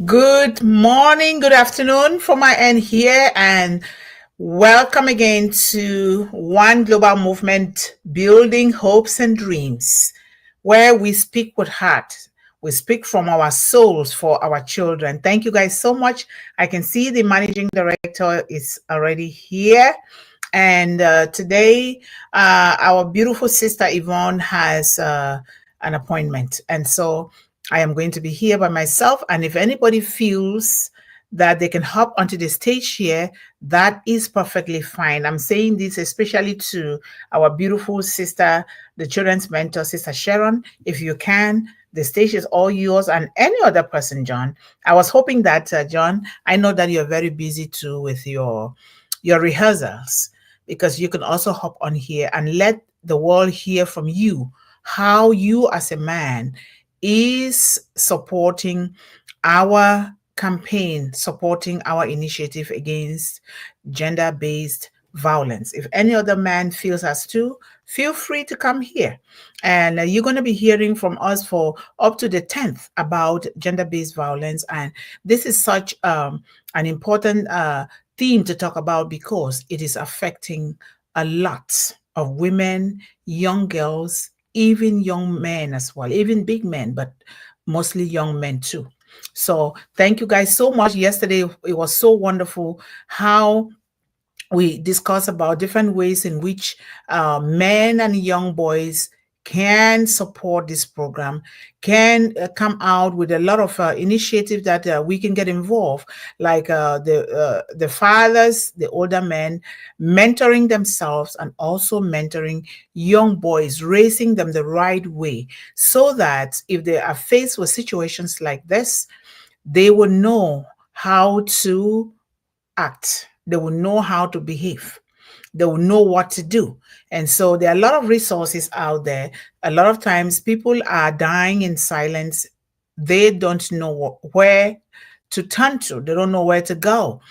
Good morning, good afternoon from my end here, and welcome again to One Global Movement Building Hopes and Dreams, where we speak with heart. We speak from our souls for our children. Thank you guys so much. I can see the managing director is already here. And today, our beautiful sister Yvonne has an appointment. And so I am going to be here by myself. And if anybody feels that they can hop onto the stage here, that is perfectly fine. I'm saying this especially to our beautiful sister, the children's mentor, Sister Sharon. If you can, the stage is all yours, and any other person, John. I was hoping that, John, I know that you're very busy too with your rehearsals, because you can also hop on here and let the world hear from you how you as a man is supporting our campaign, supporting our initiative against gender-based violence. If any other man feels as too, feel free to come here. And you're going to be hearing from us for up to the 10th about gender-based violence. And this is such an important theme to talk about because it is affecting a lot of women, young girls, even young men as well, even big men, but mostly young men too. So thank you guys so much. Yesterday, it was so wonderful how we discuss about different ways in which men and young boys can support this program, can come out with a lot of initiative that we can get involved, like the fathers, the older men, mentoring themselves and also mentoring young boys, raising them the right way, so that if they are faced with situations like this, they will know how to act. They will know how to behave. They will know what to do. And so there are a lot of resources out there. A lot of times people are dying in silence. They don't know where to turn to. They don't know where to go.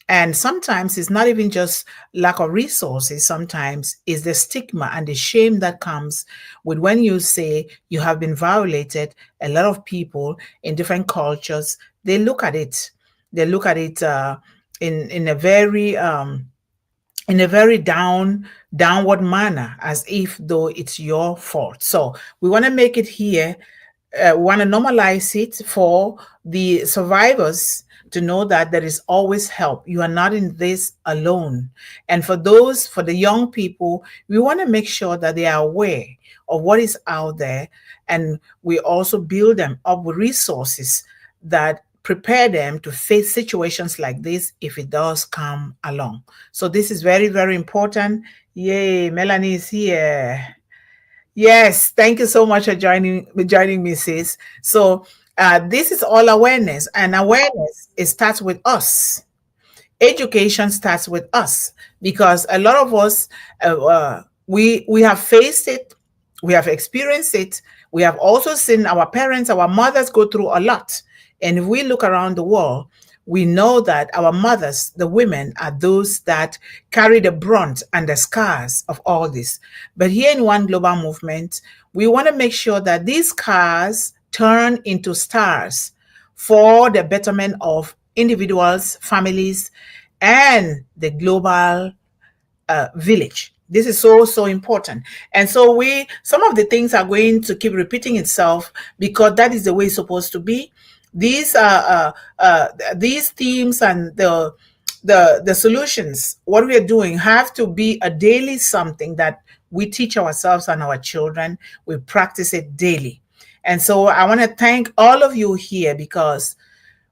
And sometimes it's not even just lack of resources. Sometimes it's the stigma and the shame that comes with when you say you have been violated. A lot of people in different cultures, they look at it. They look at it in a very downward manner, as if though it's your fault. So we want to make it here. We want to normalize it for the survivors to know that there is always help. You are not in this alone. And for the young people, we want to make sure that they are aware of what is out there. And we also build them up with resources that prepare them to face situations like this if it does come along. So this is very, very important. Yay, Melanie is here. Yes, thank you so much for joining me, sis. So this is all awareness, and awareness, it starts with us. Education starts with us, because a lot of us we have faced it, we have experienced it, we have also seen our parents, our mothers go through a lot. And if we look around the world, we know that our mothers, the women, are those that carry the brunt and the scars of all this. But here in One Global Movement, we want to make sure that these scars turn into stars for the betterment of individuals, families, and the global village. This is so, so important. And so some of the things are going to keep repeating itself, because that is the way it's supposed to be. These themes and the solutions, what we are doing, have to be a daily something that we teach ourselves and our children. We practice it daily. And so I want to thank all of you here, because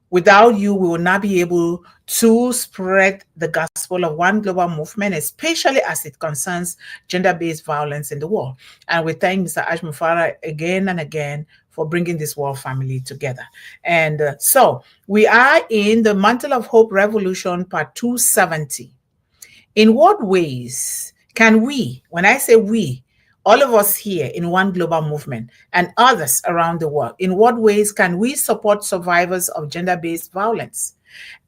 without you, we will not be able to spread the gospel of One Global Movement, especially as it concerns gender-based violence in the world. And we thank Mr. Ashmufara again and again for bringing this world family together. And so we are in the Mantle of Hope Revolution, part 270. In what ways can we, when I say we, all of us here in One Global Movement and others around the world, in what ways can we support survivors of gender-based violence?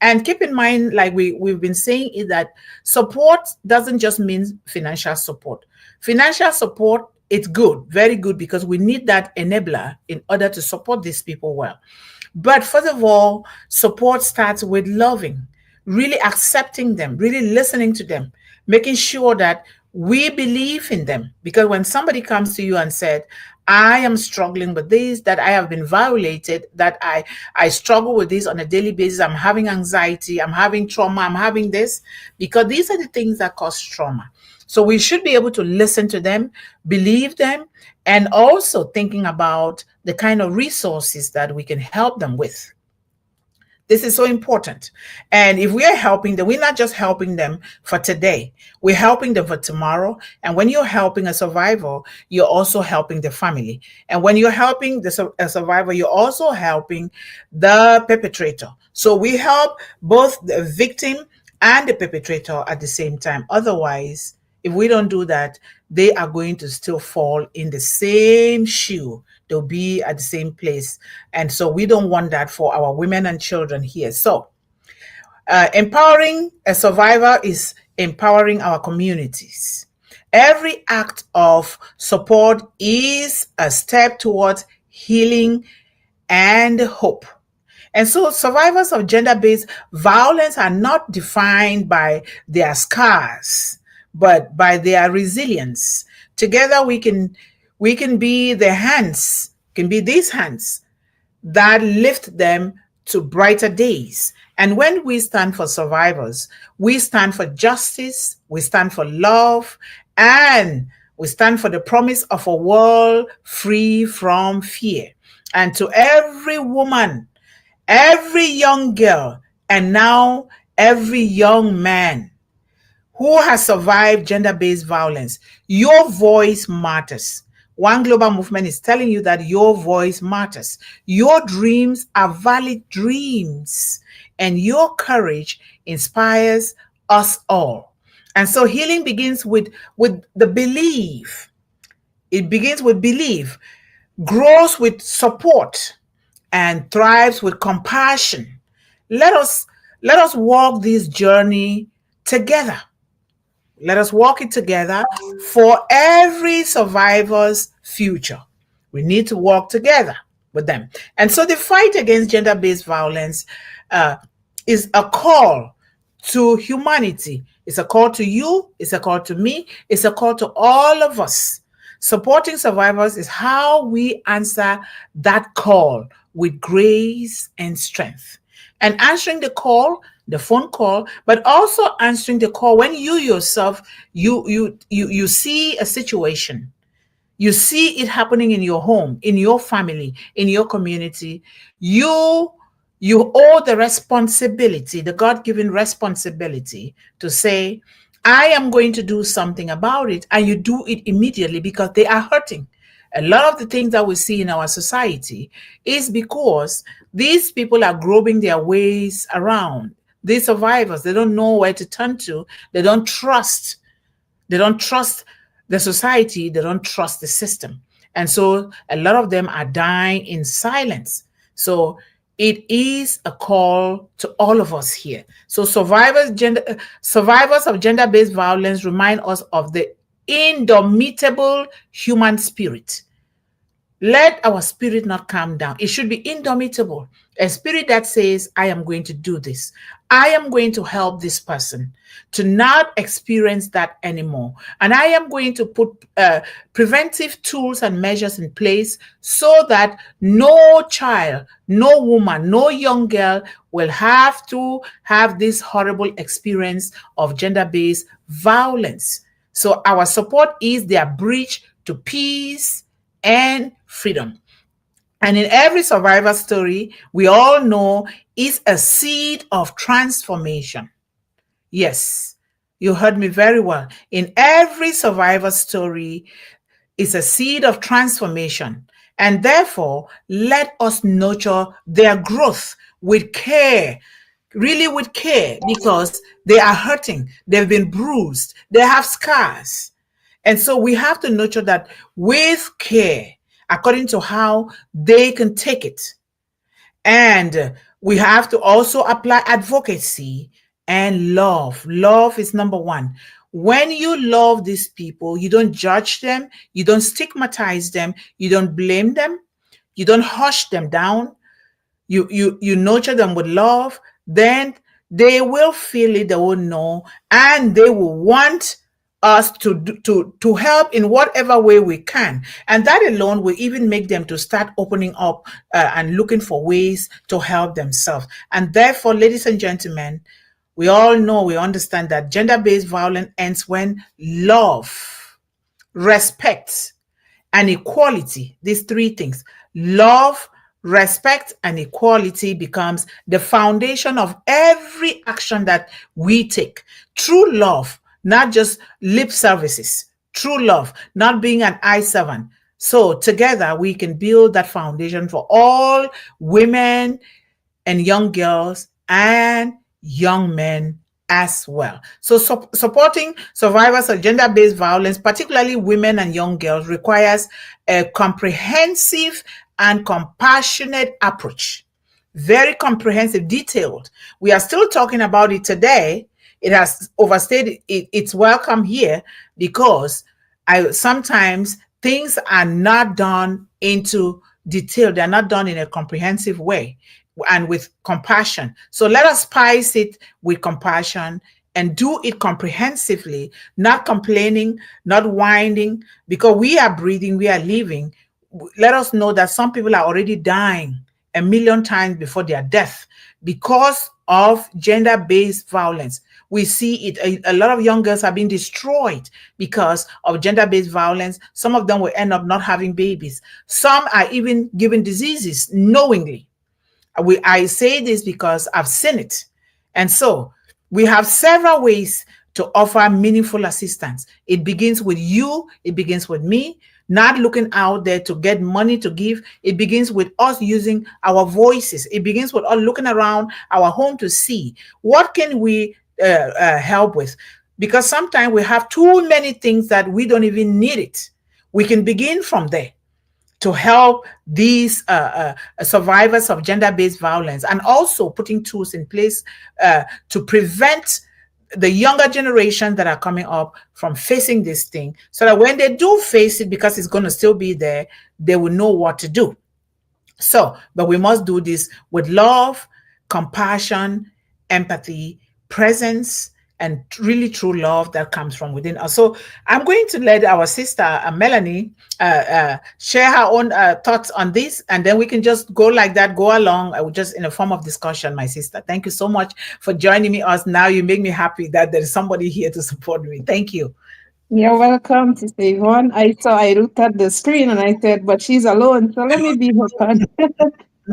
And keep in mind, like we've been saying, is that support doesn't just mean financial support. Financial support it's good, very good, because we need that enabler in order to support these people well. But first of all, support starts with loving, really accepting them, really listening to them, making sure that we believe in them. Because when somebody comes to you and said, I am struggling with this, that I have been violated, that I struggle with this on a daily basis, I'm having anxiety, I'm having trauma, I'm having this, because these are the things that cause trauma. So we should be able to listen to them, believe them, and also thinking about the kind of resources that we can help them with. This is so important. And if we are helping them, we're not just helping them for today, we're helping them for tomorrow. And when you're helping a survivor, you're also helping the family. And when you're helping a survivor, you're also helping the perpetrator. So we help both the victim and the perpetrator at the same time. Otherwise, if we don't do that, they are going to still fall in the same shoe. They'll be at the same place. And so we don't want that for our women and children here. So empowering a survivor is empowering our communities. Every act of support is a step towards healing and hope. And so survivors of gender-based violence are not defined by their scars, but by their resilience. Together we can be the hands, can be these hands that lift them to brighter days. And when we stand for survivors, we stand for justice, we stand for love, and we stand for the promise of a world free from fear. And to every woman, every young girl, and now every young man who has survived gender-based violence, your voice matters. One Global Movement is telling you that your voice matters. Your dreams are valid dreams, and your courage inspires us all. And so healing begins with the belief. It begins with belief, grows with support, and thrives with compassion. Let us walk this journey together. Let us walk it together for every survivor's future. We need to walk together with them. And so the fight against gender-based violence is a call to humanity. It's a call to you. It's a call to me. It's a call to all of us. Supporting survivors is how we answer that call with grace and strength. And answering the call, the phone call, but also answering the call when you yourself, you see a situation, you see it happening in your home, in your family, in your community, you owe the responsibility, the God-given responsibility to say, I am going to do something about it, and you do it immediately because they are hurting. A lot of the things that we see in our society is because these people are groping their ways around. These survivors, they don't know where to turn to. They don't trust. They don't trust the society. They don't trust the system. And so a lot of them are dying in silence. So it is a call to all of us here. So survivors of gender-based violence remind us of the indomitable human spirit. Let our spirit not calm down. It should be indomitable. A spirit that says, I am going to do this. I am going to help this person to not experience that anymore. And I am going to put preventive tools and measures in place so that no child, no woman, no young girl will have to have this horrible experience of gender-based violence. So our support is their bridge to peace and freedom. And in every survivor story, we all know is a seed of transformation. Yes, you heard me very well. In every survivor story is a seed of transformation. And therefore, let us nurture their growth with care, really with care, because they are hurting. They've been bruised. They have scars. And so we have to nurture that with care, according to how they can take it. And we have to also apply advocacy and love. Love is number one. When you love these people, you don't judge them, you don't stigmatize them, you don't blame them, you don't hush them down, you nurture them with love, then they will feel it, they will know, and they will want us to help in whatever way we can, and that alone will even make them to start opening up and looking for ways to help themselves. And therefore, ladies and gentlemen, we all know, we understand that gender-based violence ends when love, respect, and equality, these three things, love, respect, and equality, becomes the foundation of every action that we take. True love, not just lip services. True love, not being an eye servant. So together we can build that foundation for all women and young girls and young men as well. So, supporting survivors of gender based violence, particularly women and young girls, requires a comprehensive and compassionate approach. Very comprehensive, detailed. We are still talking about it today. It has overstayed its welcome here because sometimes things are not done into detail. They're not done in a comprehensive way and with compassion. So let us spice it with compassion and do it comprehensively, not complaining, not whining, because we are breathing, we are living. Let us know that some people are already dying a million times before their death because of gender-based violence. We see it. A lot of young girls are being destroyed because of gender-based violence. Some of them will end up not having babies. Some are even given diseases knowingly. I say this because I've seen it. And so we have several ways to offer meaningful assistance. It begins with you, it begins with me, not looking out there to get money to give. It begins with us using our voices. It begins with us looking around our home to see what can we help with. Because sometimes we have too many things that we don't even need it. We can begin from there to help these survivors of gender-based violence, and also putting tools in place to prevent the younger generation that are coming up from facing this thing, so that when they do face it, because it's going to still be there, they will know what to do. So, but we must do this with love, compassion, empathy, presence, and really true love that comes from within us. So I'm going to let our sister Melanie share her own thoughts on this, and then we can just go like that, go along, just in a form of discussion. My sister, thank you so much for joining me. Us now, you make me happy that there is somebody here to support me. Thank you. You're welcome, Sister Yvonne. I saw I looked at the screen and I said, but she's alone, so let me be her con.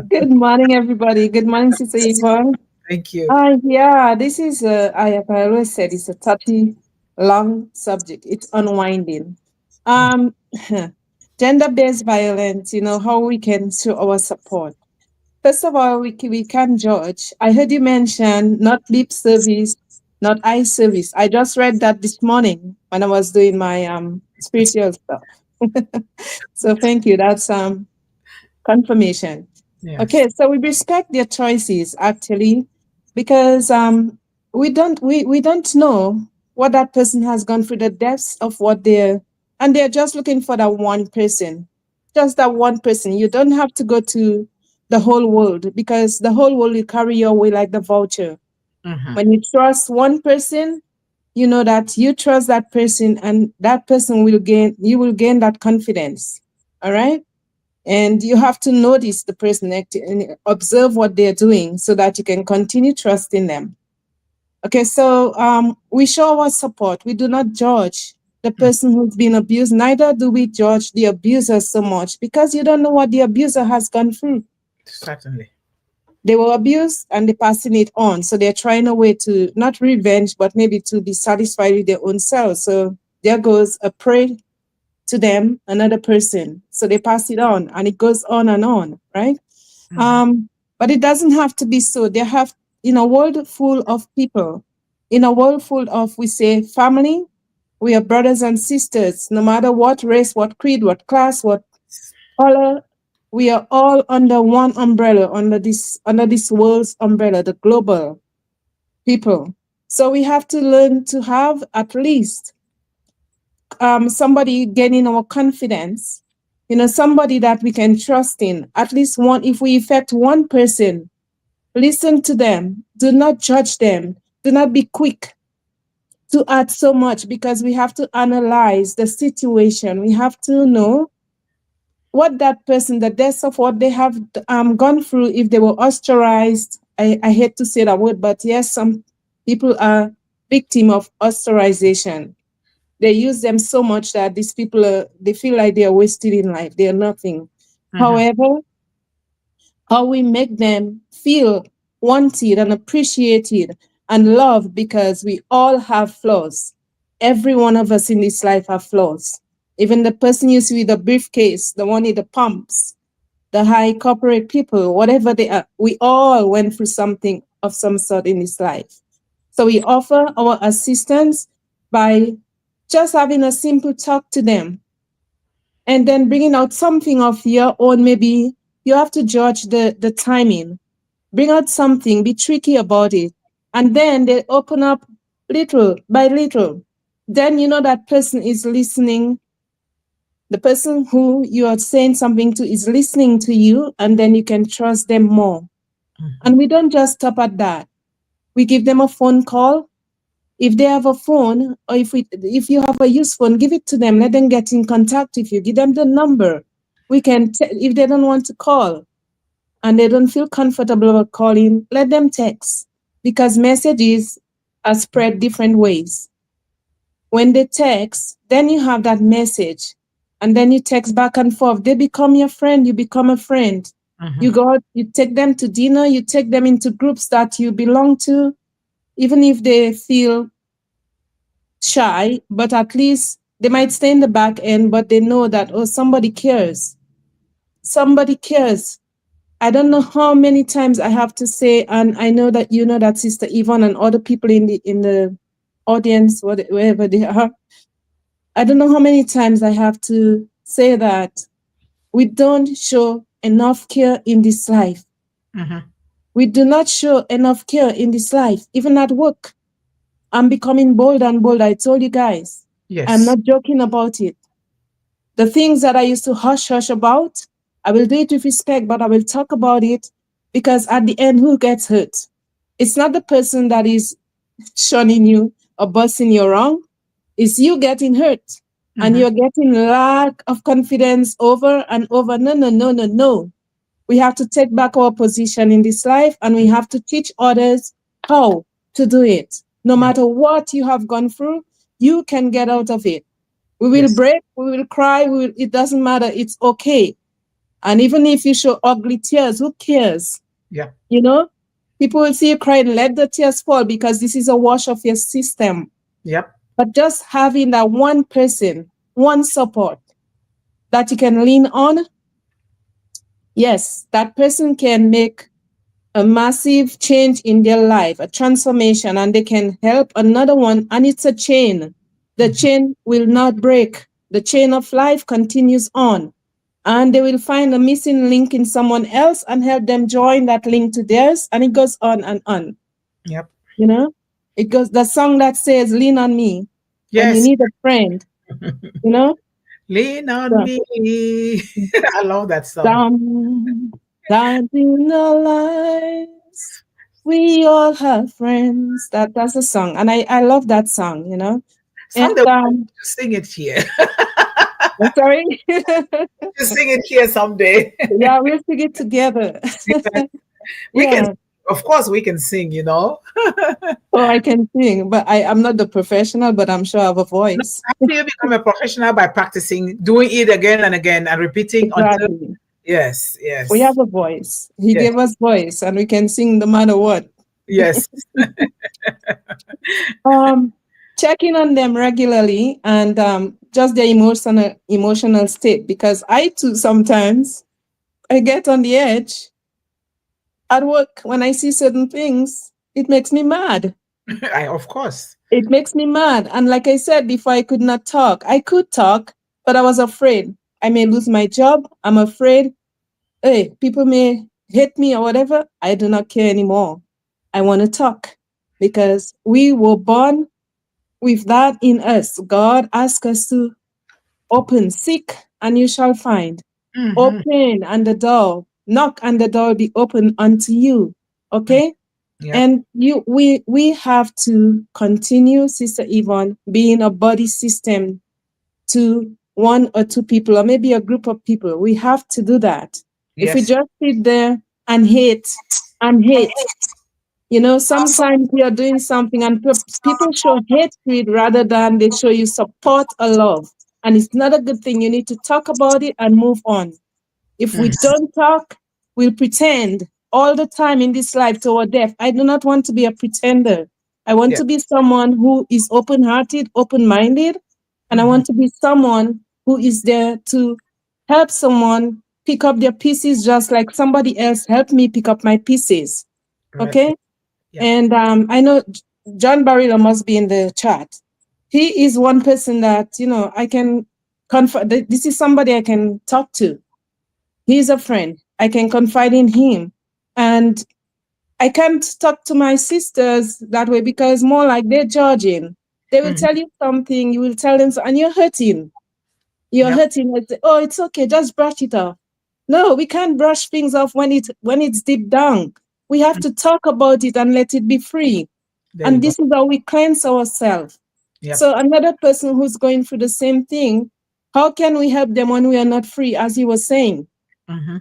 Good morning, everybody. Good morning, Sister Yvonne. Thank you. Yeah, this is, I always said, it's a 30 long subject. It's unwinding. Um, Gender-based violence, how we can show our support. First of all, we can judge. I heard you mention not lip service, not eye service. I just read that this morning when I was doing my spiritual stuff. So thank you. That's confirmation. Yes. Okay, so we respect their choices actually, because we don't know what that person has gone through, the depths of what and they're just looking for that one person, just that one person. You don't have to go to the whole world, because the whole world will carry your way like the vulture. Mm-hmm. When you trust one person, you know that you trust that person, and that person you will gain that confidence. All right. And you have to notice the person and observe what they're doing so that you can continue trusting them. Okay, so we show our support. We do not judge the person who's been abused. Neither do we judge the abuser so much, because you don't know what the abuser has gone through. Certainly. They were abused and they're passing it on. So they're trying a way to not revenge, but maybe to be satisfied with their own selves. So there goes a prey to them, another person. So they pass it on, and it goes on, right? Mm-hmm. Um, but it doesn't have to be so. They have, in a world full of people, in a world full of, we say, family, we are brothers and sisters, no matter what race, what creed, what class, what color, we are all under one umbrella, under this world's umbrella, the global people. So we have to learn to have at least somebody gaining our confidence, somebody that we can trust in. At least one, if we affect one person, listen to them. Do not judge them. Do not be quick to add so much, because we have to analyze the situation. We have to know what that person, the depths of what they have gone through, if they were ostracized. I hate to say that word, but yes, some people are victim of ostracization. They use them so much that these people they feel like they are wasted in life. They are nothing. However, how we make them feel wanted and appreciated and loved, because we all have flaws. Every one of us in this life have flaws. Even the person you see with the briefcase, the one in the pumps, the high corporate people, whatever they are, we all went through something of some sort in this life. So we offer our assistance by just having a simple talk to them, and then bringing out something of your own. Maybe you have to judge the timing. Bring out something, be tricky about it. And then they open up little by little. Then you know that person is listening. The person who you are saying something to is listening to you, and then you can trust them more. And we don't just stop at that. We give them a phone call. If they have a phone, or if you have a used phone, give it to them. Let them get in contact with you. Give them the number. We can, if they don't want to call and they don't feel comfortable about calling, let them text, because messages are spread different ways. When they text, then you have that message, and then you text back and forth. They become your friend. You become a friend. You go out, you take them to dinner. You take them into groups that you belong to, even if they feel shy, but at least they might stay in the back end, but they know that, oh, somebody cares. Somebody cares. I don't know how many times I have to say, and I know that you know that Sister Yvonne and other people in the audience, wherever they are, I don't know how many times I have to say that we don't show enough care in this life. We do not show enough care in this life, even at work. I'm becoming bold and bold. I told you guys. Yes. I'm not joking about it. The things that I used to hush about, I will do it with respect, but I will talk about it, because at the end, who gets hurt? It's not the person that is shunning you or busting you wrong. It's you getting hurt, and you're getting lack of confidence over and over. No. We have to take back our position in this life, and we have to teach others how to do it. No matter what you have gone through, you can get out of it. We will break, we will cry, it doesn't matter, it's okay. And even if you show ugly tears, who cares? Yeah. You know, people will see you crying, let the tears fall, because this is a wash of your system. Yep. But just having that one person, one support that you can lean on, yes, that person can make a massive change in their life, a transformation, and they can help another one. And it's a chain. The chain will not break. The chain of life continues on. And they will find a missing link in someone else and help them join that link to theirs. And it goes on and on. Yep. You know, it goes, the song that says, lean on me when you Yes. need a friend, you know? Lean on So, me. I love that song. down in our lives, we all have friends. That's a song. And I love that song, you know? And Someday we'll sing it here. I'm sorry. To sing it here someday. Yeah, we'll sing it together. We can, Yeah. of course, we can sing, you know. Oh, I can sing, but I'm not the professional, but I'm sure I have a No, voice. after you become a professional by practicing, doing it again and again and repeating until, Exactly. yes, We yes, have a voice. He yes, gave us voice, and we can sing no matter what. yes. Um, checking on them regularly, and just their emotional state, because I too sometimes I get on the edge at work when I see certain things. It makes me mad. Of course. It makes me mad. And like I said before, I could not talk. I could talk, but I was afraid. I may lose my job. I'm afraid, hey, people may hate me or whatever. I do not care anymore. I want to talk. because we were born with that in us. God asked us to open, seek, and you shall find. Mm-hmm. Open, and the door, knock, and the door will be open unto you. Okay? Yep. And we have to continue, Sister Yvonne, being a body system to one or two people, or maybe a group of people. We have to do that. If we Yes. just sit there and hate, sometimes you're doing something and people show hatred rather than they show you support or love. And it's not a good thing. You need to talk about it and move on. If we Mm-hmm. don't talk, we'll pretend all the time in this life to our death. I do not want to be a pretender. I want Yeah. to be someone who is open hearted, open minded, and I Mm-hmm. want to be someone who is there to help someone pick up their pieces just like somebody else helped me pick up my pieces. Right. Okay? Yep. And I know John Barilla must be in the chat. He is one person that, I can this is somebody I can talk to. He's a friend. I can confide in him. And I can't talk to my sisters that way because more like they're judging. They will Mm-hmm. tell you something, you will tell them, and you're hurting. You're Yep. hurting. They say, oh, it's okay, just brush it off. No, we can't brush things off when it's deep down. We have Mm. to talk about it and let it be free. There you And go. this is how we cleanse ourselves. Yep. So another person who's going through the same thing, how can we help them when we are not free, as you were saying? Mm-hmm.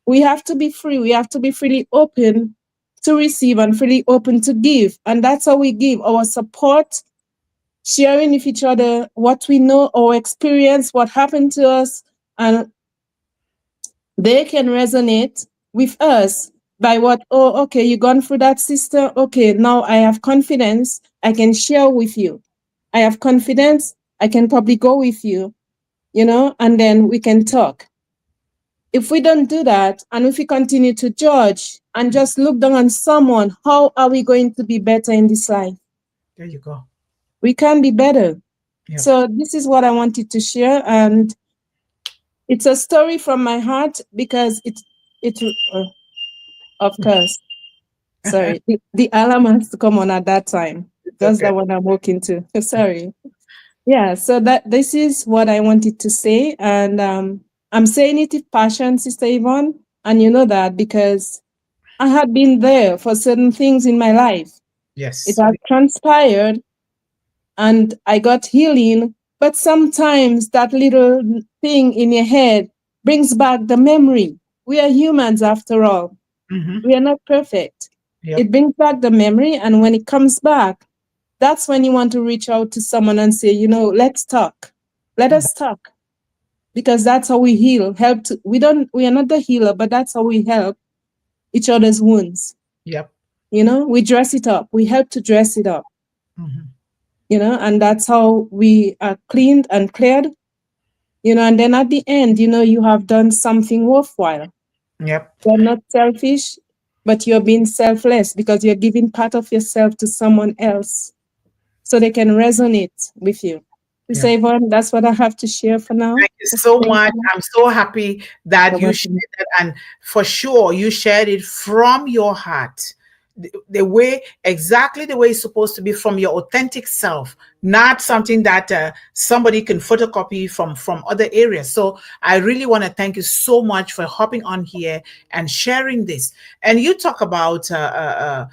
We have to be free. We have to be freely open to receive and freely open to give. And that's how we give our support, sharing with each other what we know, our experience, what happened to us. And they can resonate with us by what, oh, okay, you gone through that, sister. Okay, now I have confidence. I can share with you. I have confidence. I can probably go with you, and then we can talk. If we don't do that, and if we continue to judge and just look down on someone, how are we going to be better in this life? There you go. We can be better. Yep. So this is what I wanted to share, and it's a story from my heart because of course, sorry, the alarm has to come on at that time. It's That's okay. the one I'm walking to. Sorry. Yeah, so that this is what I wanted to say, and I'm saying it with passion, Sister Yvonne, and you know that because I had been there for certain things in my life. It Yes. has transpired and I got healing, but sometimes that little thing in your head brings back the memory. We are humans after all. Mm-hmm. We are not perfect. Yep. It brings back the memory, and when it comes back, that's when you want to reach out to someone and say, let's talk. Let Mm-hmm. us talk. Because that's how we heal. We are not the healer, but that's how we help each other's wounds. Yep. We dress it up. We help to dress it up, Mm-hmm. and that's how we are cleaned and cleared, and then at the end, you have done something worthwhile. Yep. You're not selfish, but you're being selfless because you're giving part of yourself to someone else so they can resonate with you. Yeah. So, Yvonne, that's what I have to share for now. Thank you so Thank much. you. I'm so happy that You're you shared welcome. that, and for sure you shared it from your heart. The way, exactly the way it's supposed to be, from your authentic self, not something that somebody can photocopy from other areas. So I really want to thank you so much for hopping on here and sharing this. And you talk about a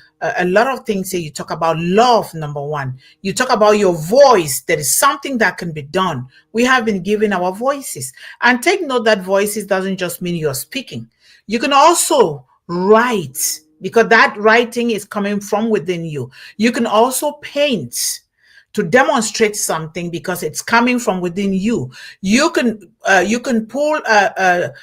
lot of things here. You talk about love, number one. You talk about your voice. There is something that can be done. We have been given our voices. And take note that voices doesn't just mean you're speaking. You can also write, because that writing is coming from within you. You can also paint to demonstrate something because it's coming from within you. You can pull up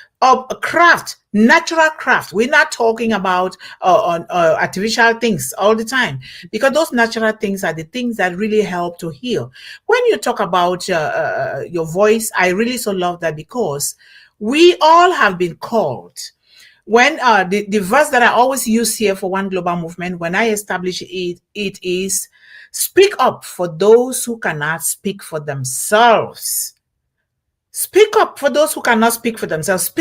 a craft, natural craft. We're not talking about artificial things all the time, because those natural things are the things that really help to heal. When you talk about your voice, I really so love that, because we all have been called. When the verse that I always use here for One Global Movement, when I establish it is, speak up for those who cannot speak for themselves. Speak up for those who cannot speak for themselves.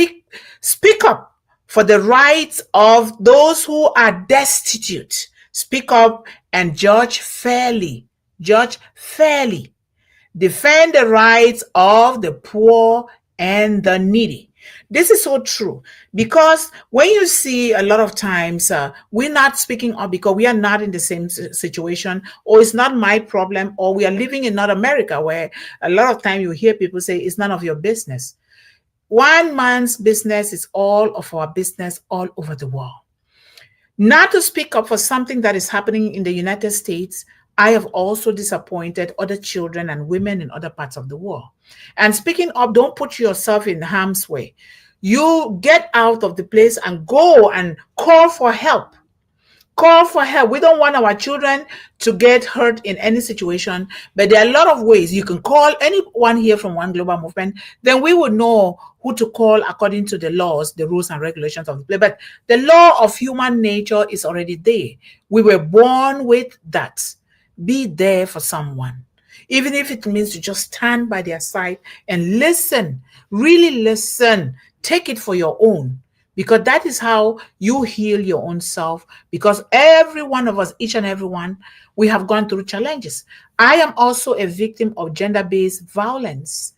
Speak up for the rights of those who are destitute. Speak up and judge fairly. Judge fairly. Defend the rights of the poor and the needy. This is so true because when you see a lot of times we're not speaking up because we are not in the same situation, or it's not my problem, or we are living in not America where a lot of time you hear people say it's none of your business. One man's business is all of our business all over the world. Not to speak up for something that is happening in the United States, I have also disappointed other children and women in other parts of the world. And speaking up, don't put yourself in harm's way. You get out of the place and go and call for help. Call for help. We don't want our children to get hurt in any situation, but there are a lot of ways you can call anyone here from One Global Movement. Then we would know who to call according to the laws, the rules and regulations of the play. But the law of human nature is already there. We were born with that. Be there for someone, even if it means to just stand by their side and listen. Really listen. Take it for your own. Because that is how you heal your own self. Because every one of us, each and every one, we have gone through challenges. I am also a victim of gender-based violence,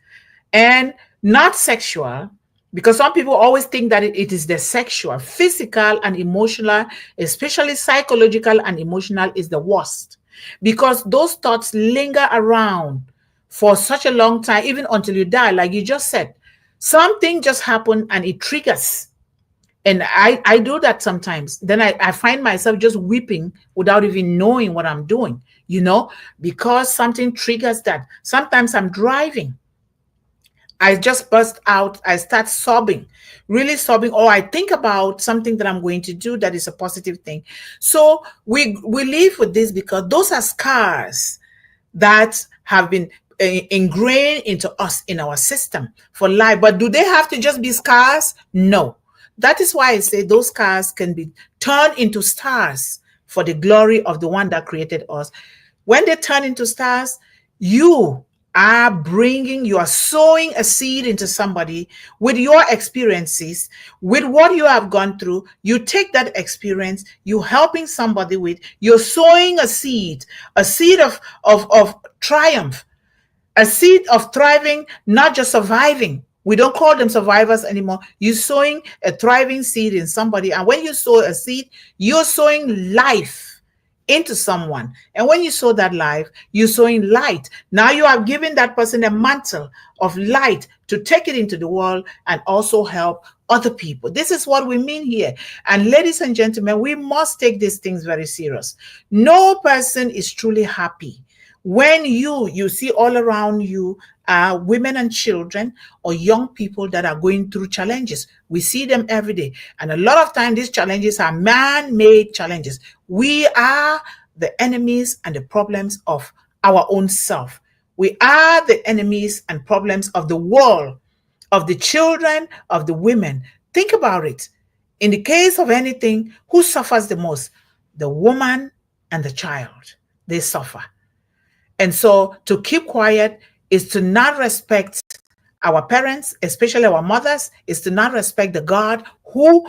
and not sexual, because some people always think that it is the sexual, physical and emotional, especially psychological and emotional is the worst. Because those thoughts linger around for such a long time, even until you die, like you just said. Something just happened and it triggers. And I do that sometimes. Then I find myself just weeping without even knowing what I'm doing, because something triggers that. Sometimes I'm driving. I just burst out. I start sobbing, really sobbing, or I think about something that I'm going to do that is a positive thing. So we live with this because those are scars that have been ingrained into us in our system for life. But do they have to just be scars? No. That is why I say those scars can be turned into stars for the glory of the one that created us. When they turn into stars, you are sowing a seed into somebody with your experiences, with what you have gone through. You take that experience, you're helping somebody with, you're sowing a seed of triumph, a seed of thriving, not just surviving. We don't call them survivors anymore. You're sowing a thriving seed in somebody. And when you sow a seed, you're sowing life into someone. And when you sow that life, you're sowing light. Now you have given that person a mantle of light to take it into the world and also help other people. This is what we mean here. And ladies and gentlemen, we must take these things very serious. No person is truly happy when you see all around you women and children or young people that are going through challenges. We see them every day. And a lot of times these challenges are man-made challenges. We are the enemies and the problems of our own self. We are the enemies and problems of the world, of the children, of the women. Think about it. In the case of anything, who suffers the most? The woman and the child. They suffer. And so to keep quiet is to not respect our parents, especially our mothers, is to not respect the God who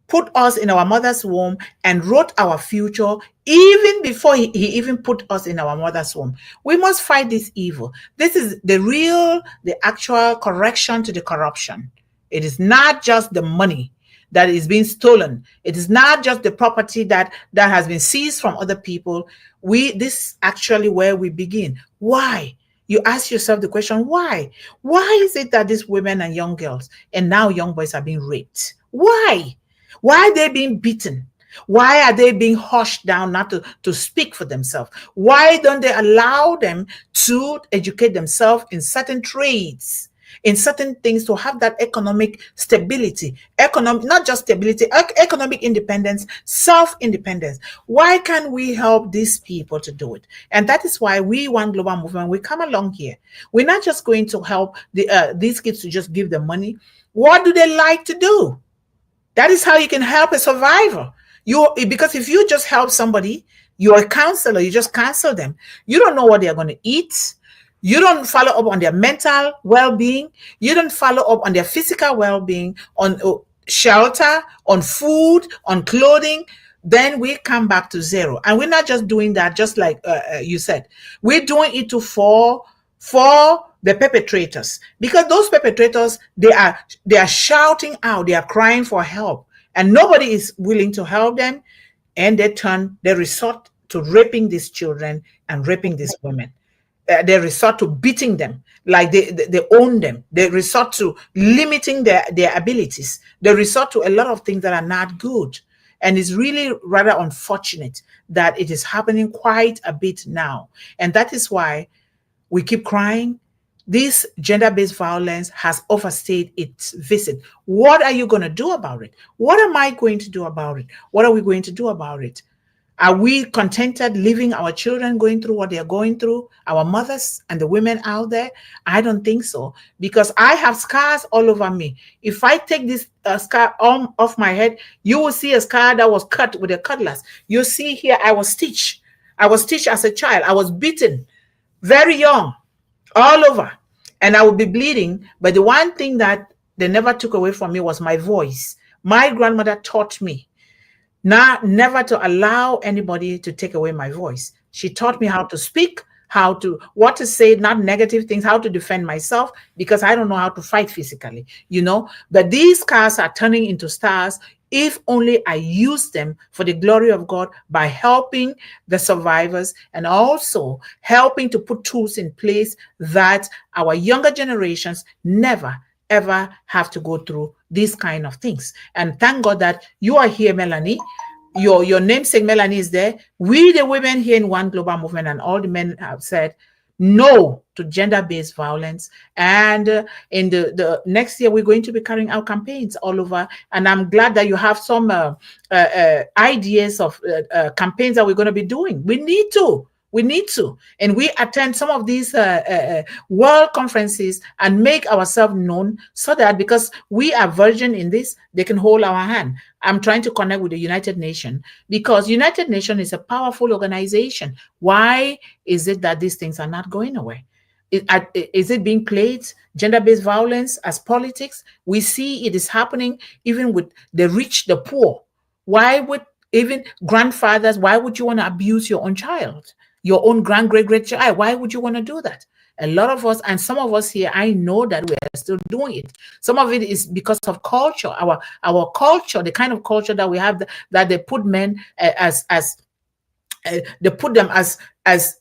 put us in our mother's womb and wrote our future even before he even put us in our mother's womb. We must fight this evil. This is the actual correction to the corruption. It is not just the money that is being stolen. It is not just the property that has been seized from other people. This is actually where we begin. Why? You ask yourself the question, why? Why is it that these women and young girls and now young boys are being raped? Why? Why are they being beaten? Why are they being hushed down not to speak for themselves? Why don't they allow them to educate themselves in certain trades, in certain things, to have that economic stability, not just stability, economic independence, self-independence? Why can't we help these people to do it? And that is why we, One Global Movement, we come along here. We're not just going to help these kids to just give them money. What do they like to do? That is how you can help a survivor. Because if you just help somebody, you're a counselor, you just counsel them. You don't know what they're going to eat. You don't follow up on their mental well-being. You don't follow up on their physical well-being, on shelter, on food, on clothing. then we come back to zero. And we're not just doing that, just like you said, we're doing it to for the perpetrators, because those perpetrators, they are shouting out, they are crying for help, and nobody is willing to help them, and they resort to raping these children and raping these women. They resort to beating them, like they own them. They resort to limiting their abilities. They resort to a lot of things that are not good. And it's really rather unfortunate that it is happening quite a bit now. And that is why we keep crying. This gender-based violence has overstayed its visit. What are you going to do about it? What am I going to do about it? What are we going to do about it? Are we contented leaving our children going through what they're going through, our mothers and the women out there? I don't think so, because I have scars all over me. If I take this scar off my head, you will see a scar that was cut with a cutlass. You see here, I was stitched. I was stitched as a child. I was beaten very young, all over, and I would be bleeding. But the one thing that they never took away from me was my voice. My grandmother taught me never to allow anybody to take away my voice. She taught me how to speak, what to say, not negative things, how to defend myself, because I don't know how to fight physically, But these scars are turning into stars if only I use them for the glory of God, by helping the survivors and also helping to put tools in place that our younger generations never ever have to go through these kind of things. And thank God that you are here, Melanie. Your namesake Melanie is there. We, the women here in One Global Movement, and all the men have said no to gender-based violence. And in the next year, we're going to be carrying out campaigns all over. And I'm glad that you have some ideas of campaigns that we're going to be doing. We need to, and we attend some of these world conferences and make ourselves known, so that, because we are virgin in this, they can hold our hand. I'm trying to connect with the United Nations, because United Nations is a powerful organization. Why is it that these things are not going away? Is it being played, gender-based violence, as politics? We see it is happening even with the rich, the poor. Why would even grandfathers, why would you want to abuse your own child? Your own great child? Why would you want to do that? A lot of us, and some of us here, I know that we are still doing it. Some of it is because of culture, our culture, the kind of culture that we have, that they put men they put them as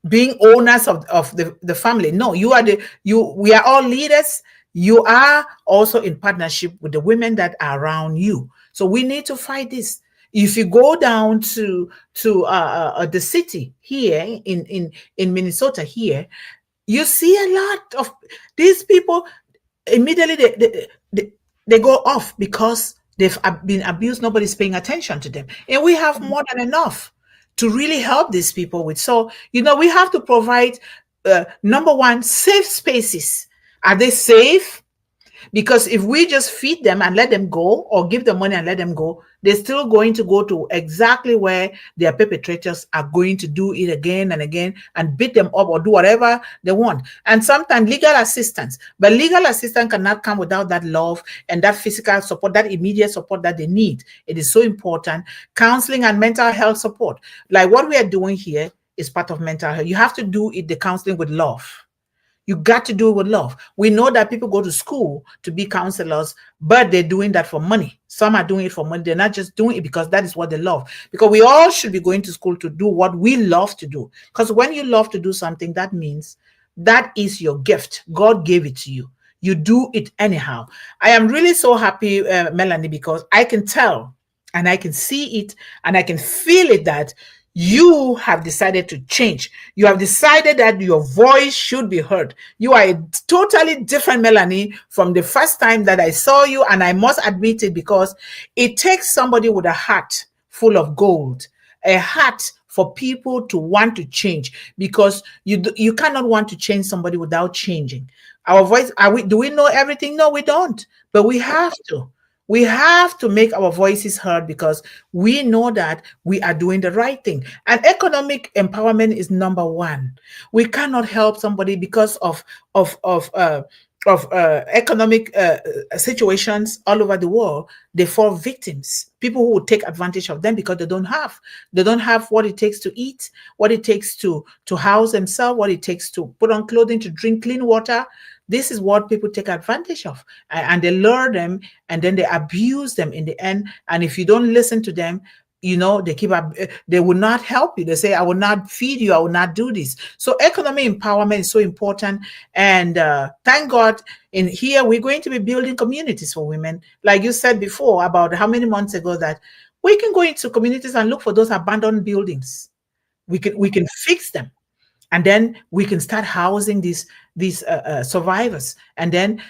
being owners of the family. No, we are all leaders. You are also in partnership with the women that are around you. So we need to fight this. If you go down to the city here in Minnesota here, you see a lot of these people. Immediately they go off because they've been abused. Nobody's paying attention to them, and we have more than enough to really help these people with. So we have to provide number one, safe spaces. Are they safe? Because if we just feed them and let them go, or give them money and let them go, they're still going to go to exactly where their perpetrators are going to do it again and again, and beat them up or do whatever they want. And sometimes legal assistance, but legal assistance cannot come without that love and that physical support, that immediate support that they need. It is so important. Counseling and mental health support, like what we are doing here, is part of mental health. You have to do it, the counseling, with love. You got to do it with love. We know that people go to school to be counselors, but they're doing that for money. Some are doing it for money. They're not just doing it because that is what they love. Because we all should be going to school to do what we love to do. Because when you love to do something, that means that is your gift. God gave it to you. You do it anyhow. I am really so happy, Melanie, because I can tell and I can see it and I can feel it, that you have decided to change. You have decided that your voice should be heard. You are a totally different Melanie from the first time that I saw you, and I must admit it, because it takes somebody with a heart full of gold, a heart for people to want to change, because you cannot want to change somebody without changing. Our voice, do we know everything? No, we don't, but we have to. We have to make our voices heard, because we know that we are doing the right thing. And economic empowerment is number one. We cannot help somebody because of economic situations all over the world, they fall victims. People who will take advantage of them because they don't have what it takes to eat, what it takes to house themselves, what it takes to put on clothing, to drink clean water. This is what people take advantage of, and they lure them, and then they abuse them in the end. And if you don't listen to them, they will not help you. They say, I will not feed you, I will not do this. So economic empowerment is so important. And thank God, in here we're going to be building communities for women, like you said before, about how many months ago, that we can go into communities and look for those abandoned buildings. We can fix them, and then we can start housing these survivors. And then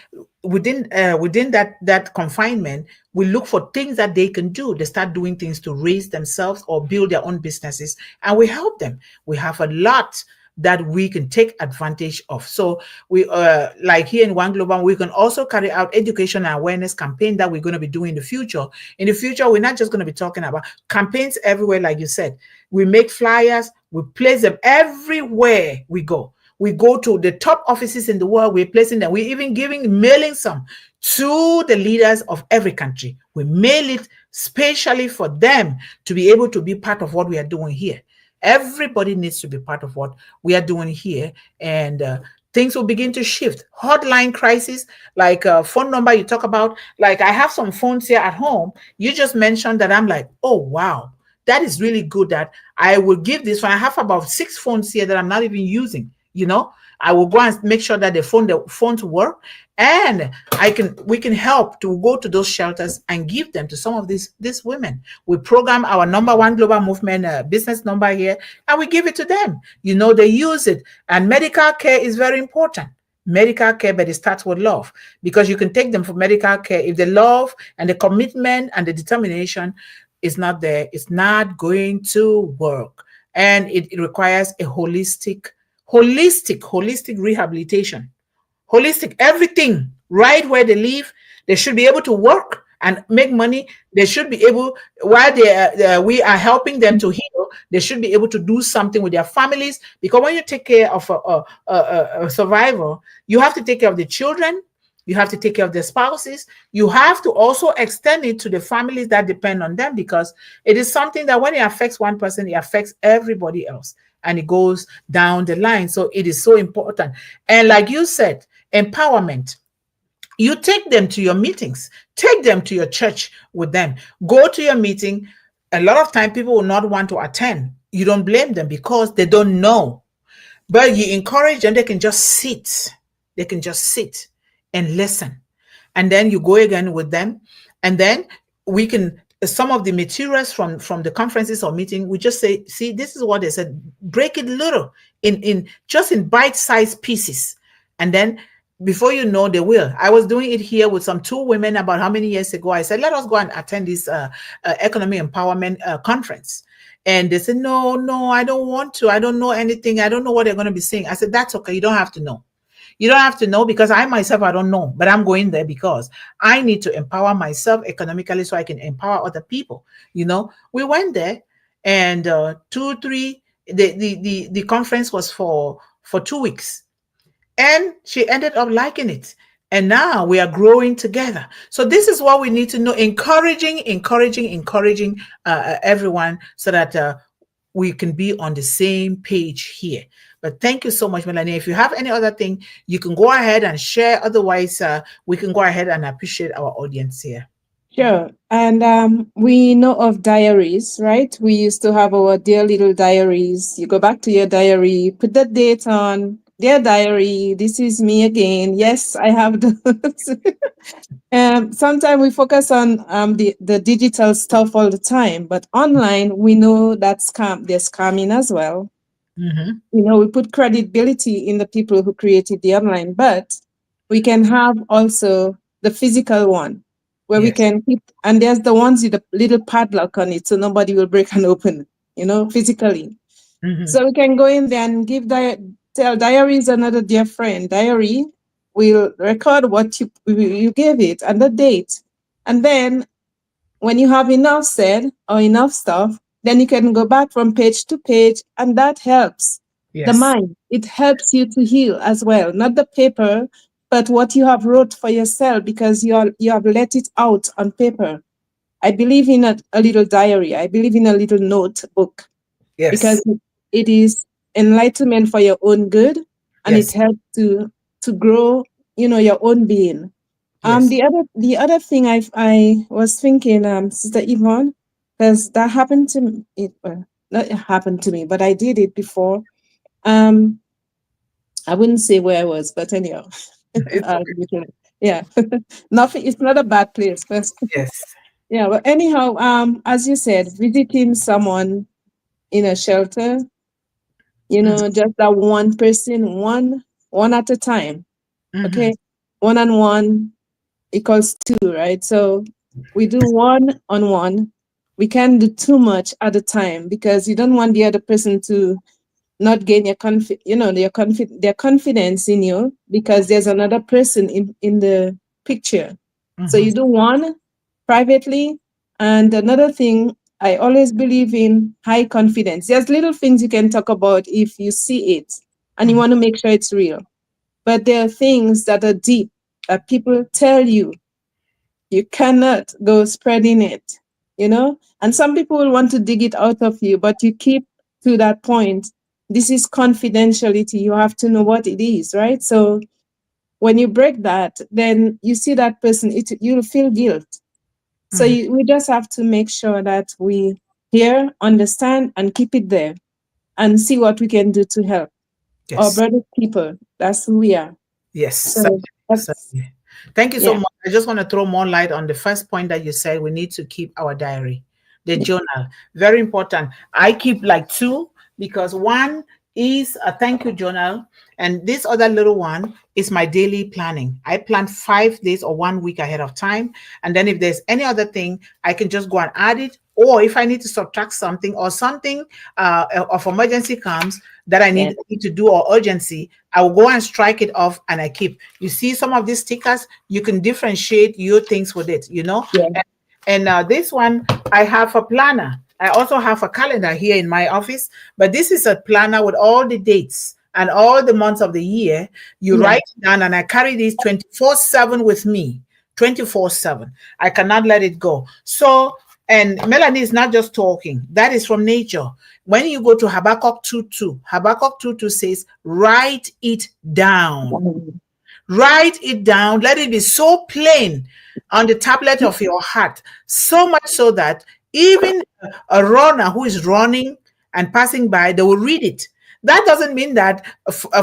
within that confinement, we look for things that they can do. They start doing things to raise themselves or build their own businesses, and we help them. We have a lot that we can take advantage of. So we like here in One Global, we can also carry out education and awareness campaign that we're going to be doing in the future. In the future, we're not just going to be talking about campaigns everywhere, like you said. We make flyers, we place them everywhere we go. We go to the top offices in the world, we're placing them. We're even mailing some to the leaders of every country. We mail it specially for them to be able to be part of what we are doing here. Everybody needs to be part of what we are doing here, and things will begin to shift. Hotline crisis, like phone number you talk about. Like, I have some phones here at home. You just mentioned that. I'm like, oh, wow, that is really good that I will give this one. I have about 6 phones here that I'm not even using. I will go and make sure that the phones work, and we can help to go to those shelters and give them to some of these women. We program our number one global movement business number here, and we give it to them. They use it, and medical care is very important. Medical care, but it starts with love, because you can take them for medical care. If the love and the commitment and the determination is not there, it's not going to work. And it requires a holistic rehabilitation. Holistic, everything, right where they live. They should be able to work and make money. They should be able, while we are helping them to heal, they should be able to do something with their families. Because when you take care of a survivor, you have to take care of the children, you have to take care of their spouses. You have to also extend it to the families that depend on them, because it is something that when it affects one person, it affects everybody else, and it goes down the line. So it is so important. And like you said, empowerment. You take them to your meetings, take them to your church with them, go to your meeting. A lot of time people will not want to attend. You don't blame them, because they don't know. But you encourage them. They can just sit and listen. And then you go again with them. And then we can, some of the materials from the conferences or meeting, we just say, see, this is what they said. Break it little in bite-sized pieces. And then before you know, they will. I was doing it here with some 2 women about how many years ago. I said, let us go and attend this economic empowerment conference. And they said, no, I don't want to. I don't know anything. I don't know what they're going to be saying. I said, that's okay. You don't have to know. You don't have to know, because I myself, I don't know, but I'm going there because I need to empower myself economically so I can empower other people. We went there, and 2-3, the conference was for 2 weeks, and she ended up liking it. And now we are growing together. So this is what we need to know, encouraging everyone, so that we can be on the same page here. But thank you so much, Melanie. If you have any other thing, you can go ahead and share. Otherwise, we can go ahead and appreciate our audience here. Sure. And we know of diaries, right? We used to have our dear little diaries. You go back to your diary, put the date on. Dear diary, this is me again. Yes, I have those. Sometimes we focus on the digital stuff all the time, but online we know that there's scamming as well. We put credibility in the people who created the online, but we can have also the physical one where we can keep, and there's the ones with a little padlock on it so nobody will break and open, physically. So we can go in there and tell diary is another dear friend. Diary will record what you gave it and the date. And then when you have enough said or enough stuff, then you can go back from page to page, and that helps the mind. It helps you to heal as well. Not the paper, but what you have wrote for yourself, because you have let it out on paper. I believe in a little diary. I believe in a little notebook, because Yes. it is enlightenment for your own good, and it Yes. helps to grow, your own being. Yes. The other thing I was thinking, Sister Yvonne, because that happened to me. Not it happened to me, but I did it before. Um, I wouldn't say where I was, but anyhow, It's yeah, nothing. It's not a bad place, but yes. yeah. But anyhow, as you said, visiting someone in a shelter, just that one person, one at a time. Mm-hmm. Okay, one on one equals two, right? So we do one on one. We can't do too much at a time, because you don't want the other person to not gain their confidence in you, because there's another person in the picture. So Mm-hmm. you do one privately. And another thing, I always believe in high confidence. There's little things you can talk about if you see it and you Mm-hmm. want to make sure it's real. But there are things that are deep that people tell you. You cannot go spreading it, And some people will want to dig it out of you, but you keep to that point. This is confidentiality. You have to know what it is, right? So when you break that, then you see that person, you'll feel guilt. So Mm-hmm. we just have to make sure that we hear, understand, and keep it there, and see what we can do to help our Yes. brother people. That's who we are. Yes. So Certainly. that's, Certainly. Thank you so yeah. much. I just want to throw more light on the first point that you said. We need to keep our diary, the Yeah. journal. Very important. I keep like two, because one is a thank you journal, and this other little one is my daily planning. I plan 5 days or 1 week ahead of time. And then if there's any other thing, I can just go and add it. Or if I need to subtract something, or something of emergency comes that I Yeah. need to do, or urgency, I will go and strike it off and I keep. You see some of these stickers, you can differentiate your things with it. Yeah. And this one, I have a planner. I also have a calendar here in my office, but this is a planner with all the dates and all the months of the year. You Yeah. write it down, and I carry this 24/7 with me. 24/7. I cannot let it go. So, and Melanie is not just talking, that is from nature. When you go to Habakkuk 2:2, Habakkuk 2:2 says, write it down. Write it down. Let it be so plain on the tablet of your heart, so much so that even a runner who is running and passing by, they will read it. That doesn't mean that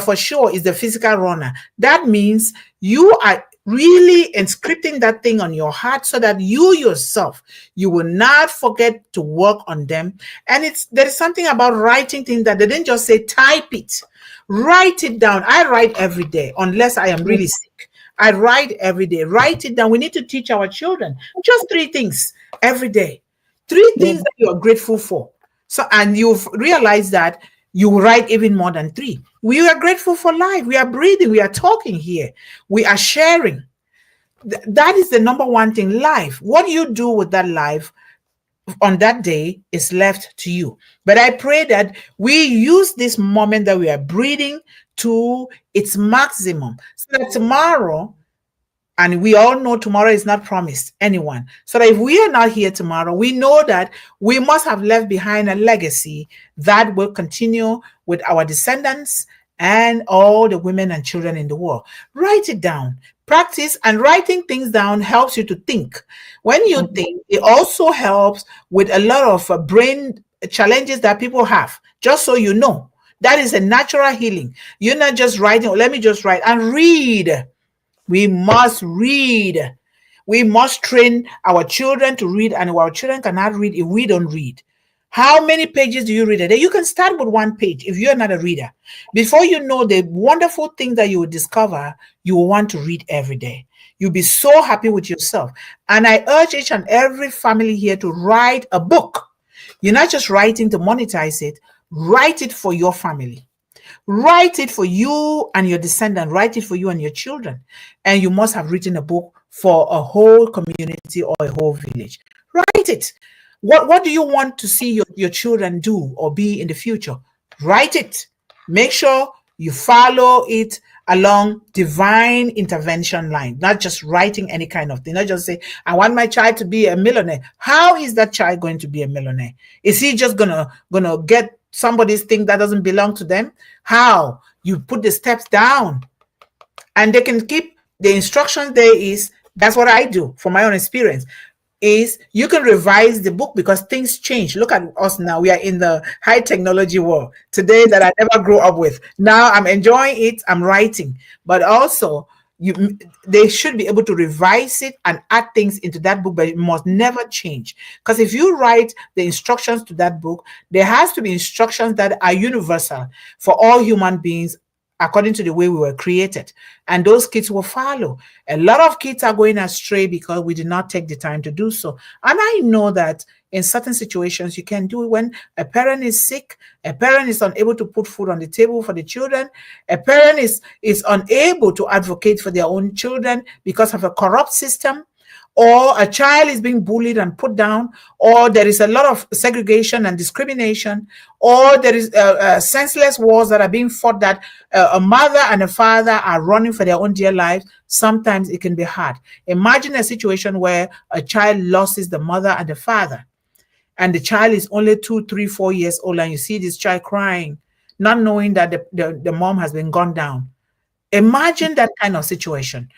for sure is the physical runner. That means you are really inscripting that thing on your heart, so that you yourself, you will not forget to work on them. And there is something about writing things that they didn't just say type it. Write it down. I write every day, unless I am really sick. I write every day. Write it down. We need to teach our children just 3 things every day. Three Yeah. things that you are grateful for. So, and you've realized that you write even more than three. We are grateful for life. We are breathing. We are talking here. We are sharing. That is the number one thing. Life. What you do with that life on that day is left to you. But I pray that we use this moment that we are breathing to its maximum, so that tomorrow, and we all know tomorrow is not promised anyone, so that if we are not here tomorrow, we know that we must have left behind a legacy that will continue with our descendants and all the women and children in the world. Write it down. Practice, and writing things down helps you to think. When you think, it also helps with a lot of brain challenges that people have. Just so you know, that is a natural healing. You're not just writing, "Oh, let me just write," and read. We must read. We must train our children to read, and our children cannot read if we don't read. How many pages do you read a day? You can start with 1 page if you're not a reader. Before you know the wonderful thing that you will discover, you will want to read every day. You'll be so happy with yourself. And I urge each and every family here to write a book. You're not just writing to monetize it, write it for your family. Write it for you and your descendant. Write it for you and your children. And you must have written a book for a whole community or a whole village. Write it. What do you want to see your children do or be in the future? Write it. Make sure you follow it along divine intervention line, not just writing any kind of thing, not just say, I want my child to be a millionaire. How is that child going to be a millionaire? Is he just gonna get somebody's thing that doesn't belong to them? How? You put the steps down and they can keep the instructions. There is, that's what I do from my own experience, is you can revise the book because things change. Look at us now. We are in the high technology world today that I never grew up with. Now I'm enjoying it. I'm writing, but also they should be able to revise it and add things into that book, but it must never change. Because if you write the instructions to that book, there has to be instructions that are universal for all human beings according to the way we were created, and those kids will follow. A lot of kids are going astray because we did not take the time to do so. And I know that in certain situations you can do it. When a parent is sick, a parent is unable to put food on the table for the children, a parent is unable to advocate for their own children because of a corrupt system, or a child is being bullied and put down, or there is a lot of segregation and discrimination, or there is senseless wars that are being fought, that a mother and a father are running for their own dear lives. Sometimes it can be hard. Imagine a situation where a child loses the mother and the father, and the child is only 2, 3, 4 years old, and you see this child crying, not knowing that the mom has been gunned down. Imagine that kind of situation.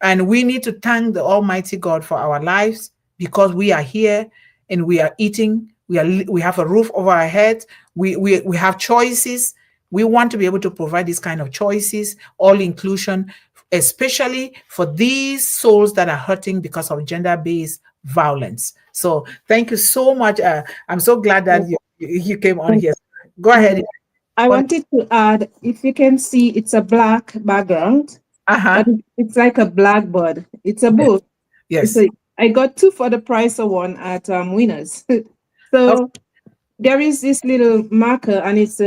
And we need to thank the Almighty God for our lives, because we are here and we are eating. We have a roof over our heads. We have choices. We want to be able to provide these kind of choices, all inclusion, especially for these souls that are hurting because of gender-based violence. So thank you so much. I'm so glad that you came on here. Go ahead. I wanted to add, if you can see, it's a black background. But it's like a blackboard. It's a book. Yes. I got 2 for the price of 1 at Winners. So there is this little marker, and it's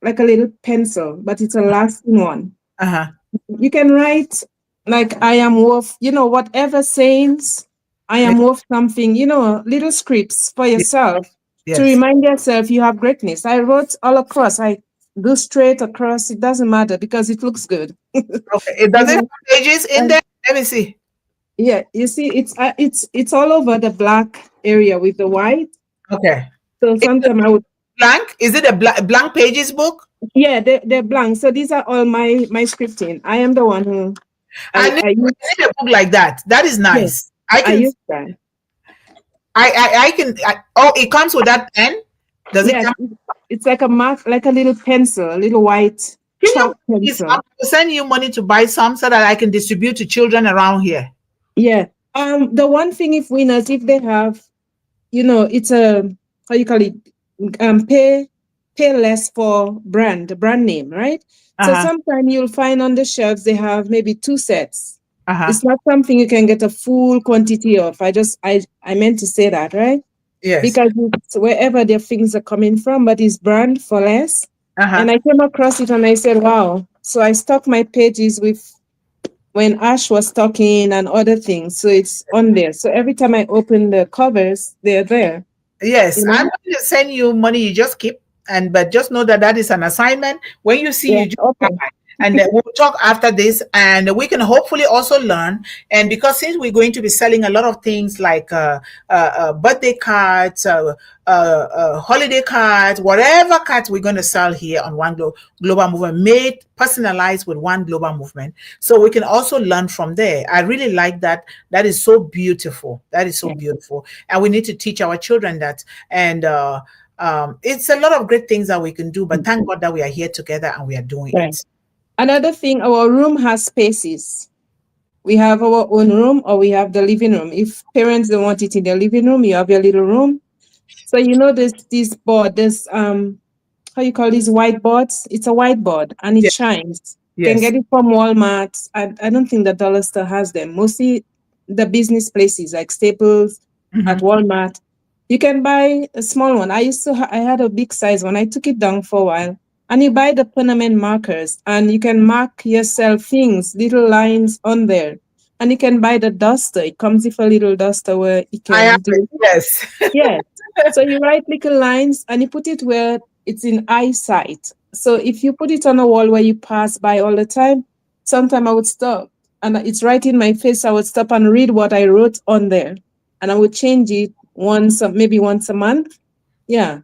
like a little pencil, but it's a lasting one. You can write like, I am worth, whatever sayings, I am worth something, little scripts for yourself to remind yourself you have greatness. I wrote all across. I go straight across. It doesn't matter because it looks good. Okay. It doesn't have pages in there. Let me see. Yeah, you see, it's all over the black area with the white. Okay. So sometimes I would blank. Is it a blank pages book? Yeah, they're blank. So these are all my scripting. I am the one who I need a book like that. That is nice. Yes, I use that. I can. It comes with that pen. Does it come? It's like a mark, like a little pencil, a little white chalk pencil. I'll send you money to buy some so that I can distribute to children around here. Yeah. The one thing, if Winners, if they have, it's a, how you call it, pay less for the brand name, right? So sometimes you'll find on the shelves they have maybe 2 sets. It's not something you can get a full quantity of. I meant to say that, right? Yes. Because it's wherever their things are coming from, but it's brand for less. And I came across it and I said, wow. So I stocked my pages with when Ash was talking and other things. So it's on there. So every time I open the covers, they're there. Yes. I'm going to send you money. You just keep, but just know that is an assignment. When you see, you just buy. And we'll talk after this, and we can hopefully also learn. And because since we're going to be selling a lot of things like birthday cards, holiday cards, whatever cards we're going to sell here on One Global Movement, made personalized with One Global Movement, so we can also learn from there. I really like that. That is so beautiful. That is so beautiful, and we need to teach our children that. And it's a lot of great things that we can do. But thank God that we are here together and we are doing it. Another thing, our room has spaces. We have our own room, or we have the living room. If parents don't want it in the living room, you have your little room. So this board, this how you call these whiteboards? It's a whiteboard and it shines. You can get it from Walmart. I don't think the dollar store has them. Mostly the business places like Staples, at Walmart. You can buy a small one. I had a big size one. I took it down for a while. And you buy the permanent markers and you can mark yourself things, little lines on there. And you can buy the duster. It comes with a little duster where you can do it. Yes. Yes. So you write little lines and you put it where it's in eyesight. So if you put it on a wall where you pass by all the time, Sometimes I would stop and it's right in my face. I would stop and read what I wrote on there, and I would change it maybe once a month. Yeah.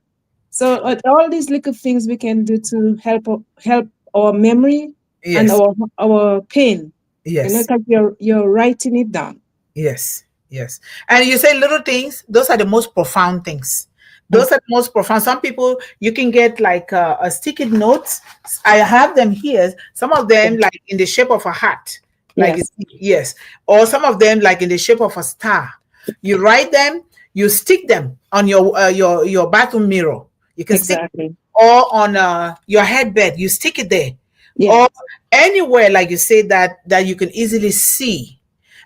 So all these little things we can do to help our memory and Yes, our pain, yes. because you're writing it down. Yes, yes. And you say little things, those are the most profound things. Mm. Those are the most profound. Some people, you can get like a sticky notes. I have them here. Some of them like in the shape of a heart, like Yes, yes, or some of them like in the shape of a star. You write them, you stick them on your bathroom mirror. You can stick, exactly. or on your headbed. You stick it there, or Yes, anywhere like you say that you can easily see,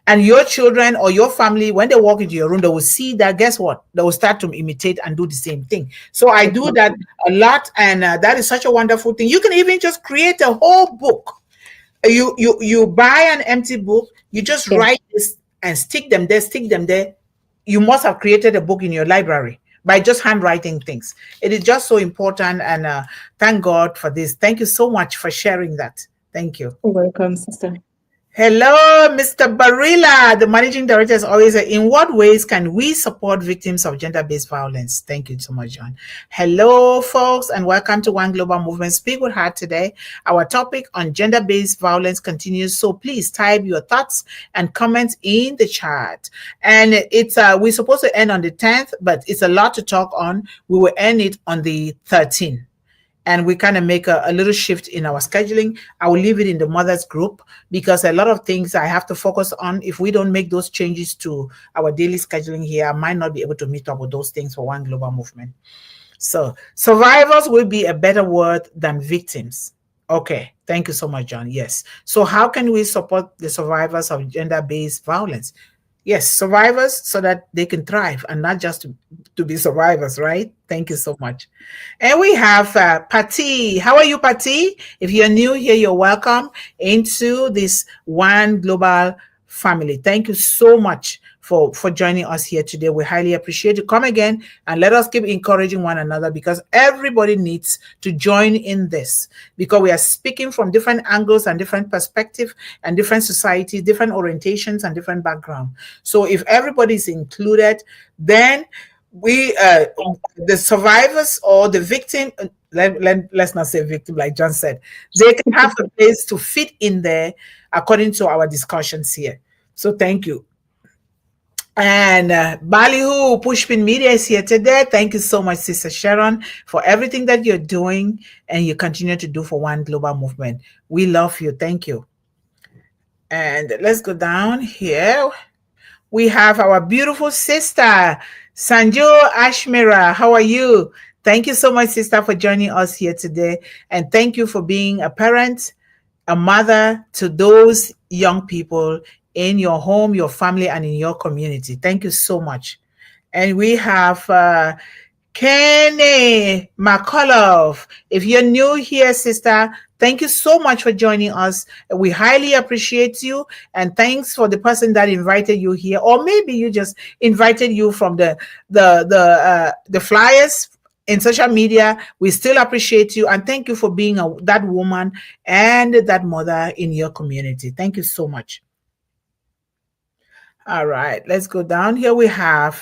and your children or your family, when they walk into your room, they will see that. Guess what? They will start to imitate and do the same thing. So I do that exactly. a lot, and that is such a wonderful thing. You can even just create a whole book. You buy an empty book, you just Yeah. write this and stick them there, stick them there. You must have created a book in your library by just handwriting things. It is just so important, and thank God for this. Thank you so much for sharing that. Thank you. Welcome, sister. Hello, Mr. Barilla. The managing director is always in what ways can we support victims of gender-based violence? Thank you so much, John. Hello, folks, and welcome to One Global Movement. Speak with Heart today. Our topic on gender-based violence continues, so please type your thoughts and comments in the chat. And it's we're supposed to end on the 10th, but it's a lot to talk on. We will end it on the 13th. And we kind of make a little shift in our scheduling. I will leave it in the mothers group because a lot of things I have to focus on. If we don't make those changes to our daily scheduling here, I might not be able to meet up with those things for One Global Movement. So survivors will be a better word than victims. Okay, thank you so much, John. Yes. So how can we support the survivors of gender-based violence? Yes, survivors, so that they can thrive and not just to be survivors, right? Thank you so much. And we have Patty. How are you, Patty? If you're new here, you're welcome into this One Global family. Thank you so much for joining us here today. We highly appreciate you. Come again and let us keep encouraging one another, because everybody needs to join in this, because we are speaking from different angles and different perspectives and different societies, different orientations and different background. So if everybody is included, then we the survivors or the victim, let's not say victim like John said, they can have a place to fit in there according to our discussions here. So thank you. And Ballyhoo Pushpin Media is here today. Thank you so much, Sister Sharon, for everything that you're doing and you continue to do for One Global Movement. We love you. Thank you. And let's go down here. We have our beautiful sister, Sanjo Ashmira. How are you? Thank you so much, sister, for joining us here today. And thank you for being a parent, a mother to those young people in your home, your family, and in your community. Thank you so much. And we have Kenny McCullough. If you're new here, sister, thank you so much for joining us. We highly appreciate you. And thanks for the person that invited you here. Or maybe you just invited you from the flyers in social media. We still appreciate you. And thank you for being that woman and that mother in your community. Thank you so much. All right, let's go down here. We have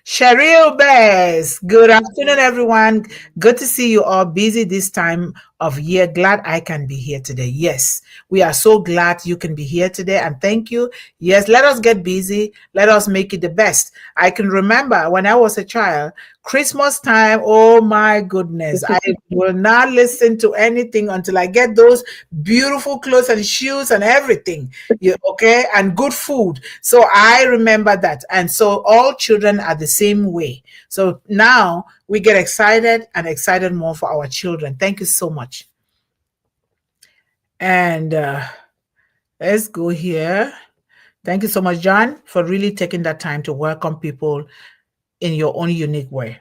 Cheryl Bess. Good afternoon, everyone. Good to see you all busy this time of year. Glad I can be here today. Yes, we are so glad you can be here today, and thank you. Yes, let us get busy. Let us make it the best. I can remember when I was a child, Christmas time, oh my goodness, I will not listen to anything until I get those beautiful clothes and shoes and everything, okay, and good food. So I remember that. And so all children are the same way. So now we get excited and excited more for our children. Thank you so much. And let's go here. Thank you so much, John, for really taking that time to welcome people in your own unique way.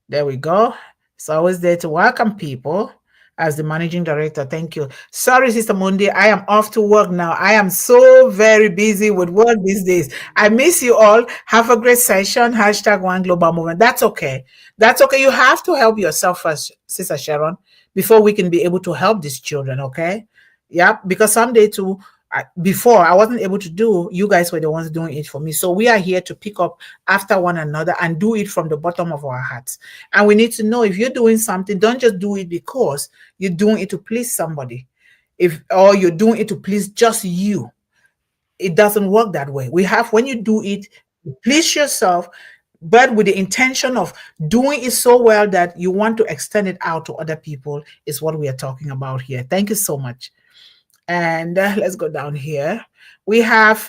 There we go. It's always there to welcome people as the managing director. Thank you. Sorry, Sister Mundih, I am off to work now. I am so very busy with work these days. I miss you all. Have a great session. Hashtag One Global Movement. That's okay. That's okay. You have to help yourself first, Sister Sharon, before we can be able to help these children, okay? Yeah, because someday too, before I wasn't able to do, you guys were the ones doing it for me. So we are here to pick up after one another and do it from the bottom of our hearts. And we need to know, if you're doing something, don't just do it because you're doing it to please somebody. If or you're doing it to please just you. It doesn't work that way. We have, when you do it, you please yourself, but with the intention of doing it so well that you want to extend it out to other people, is what we are talking about here. Thank you so much. And let's go down here. We have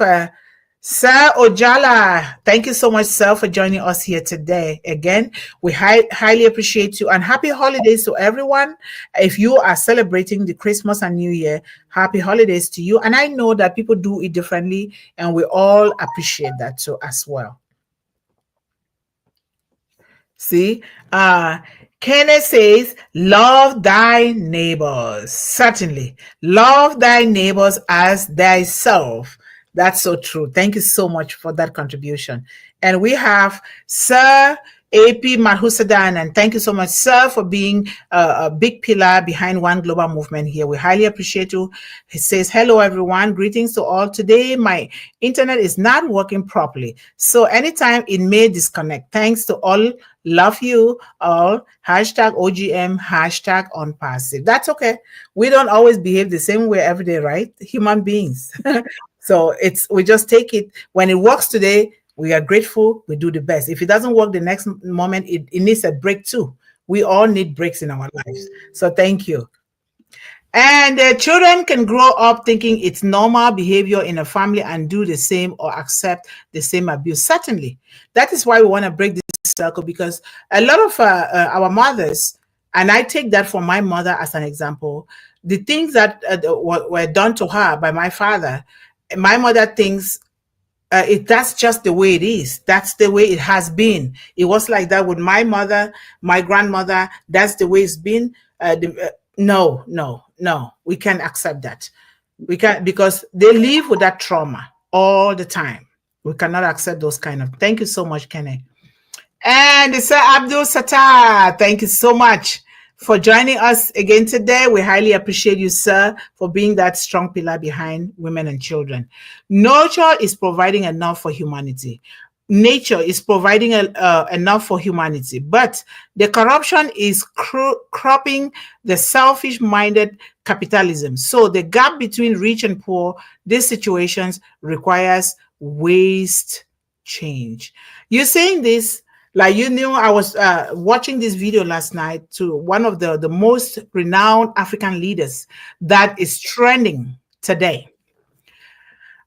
Sir Ojala. Thank you so much, sir, for joining us here today. Again, we highly appreciate you, and happy holidays to everyone. If you are celebrating the Christmas and New Year, happy holidays to you. And I know that people do it differently, and we all appreciate that too as well. See, Kenneth says, love thy neighbors. Certainly. Love thy neighbors as thyself. That's so true. Thank you so much for that contribution. And we have Sir AP Madhusadan, and thank you so much, sir, for being a big pillar behind One Global Movement here. We highly appreciate you. He says, hello, everyone. Greetings to all. Today, my internet is not working properly, so anytime it may disconnect. Thanks to all. Love you all. Hashtag OGM, hashtag unpassive. That's okay. We don't always behave the same way every day, right? Human beings. So we just take it. When it works today, we are grateful. We do the best. If it doesn't work the next moment, it needs a break too. We all need breaks in our lives. So thank you. And children can grow up thinking it's normal behavior in a family and do the same or accept the same abuse. Certainly. That is why we want to break this circle, because a lot of our mothers, and I take that from my mother as an example, the things that were done to her by my father, my mother thinks that's just the way it is. That's the way it has been. It was like that with my mother, my grandmother. That's the way it's been. No. We can't accept that. We can't, because they live with that trauma all the time. We cannot accept those kind of. Thank you so much, Kenny. And Sir Abdul Sattar, thank you so much for joining us again today. We highly appreciate you, sir, for being that strong pillar behind women and children. Nurture is providing enough for humanity. Nature is providing enough for humanity, but the corruption is cropping the selfish-minded capitalism. So the gap between rich and poor, these situations requires waste change. You're saying this like, you knew, I was watching this video last night to one of the most renowned African leaders that is trending today.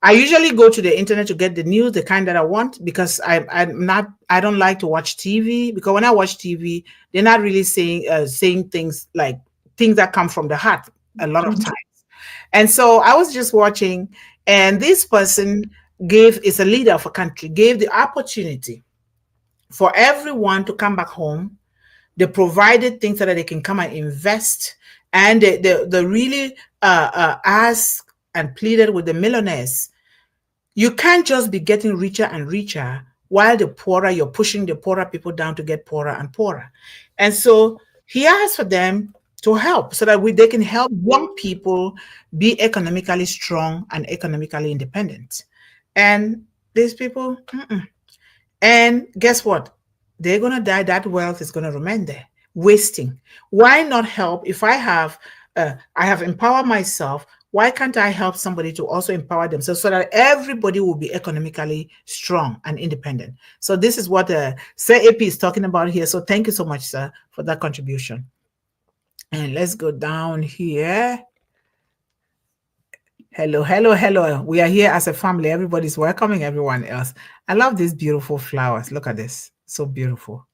I usually go to the internet to get the news, the kind that I want, because I don't like to watch TV, because when I watch TV, they're not really saying things like things that come from the heart a lot of times. And so I was just watching, and this person is a leader of a country, gave the opportunity for everyone to come back home. They provided things so that they can come and invest, and they really asked and pleaded with the millionaires. You can't just be getting richer and richer while you're pushing the poorer people down to get poorer and poorer. And so he asked for them to help so that they can help young people be economically strong and economically independent. And these people, and guess what? They're going to die. That wealth is going to remain there, wasting. Why not help? If I have empowered myself, why can't I help somebody to also empower themselves so that everybody will be economically strong and independent? So this is what Sir AP is talking about here. So thank you so much, sir, for that contribution. And let's go down here. Hello. We are here as a family. Everybody's welcoming everyone else. I love these beautiful flowers. Look at this. So beautiful.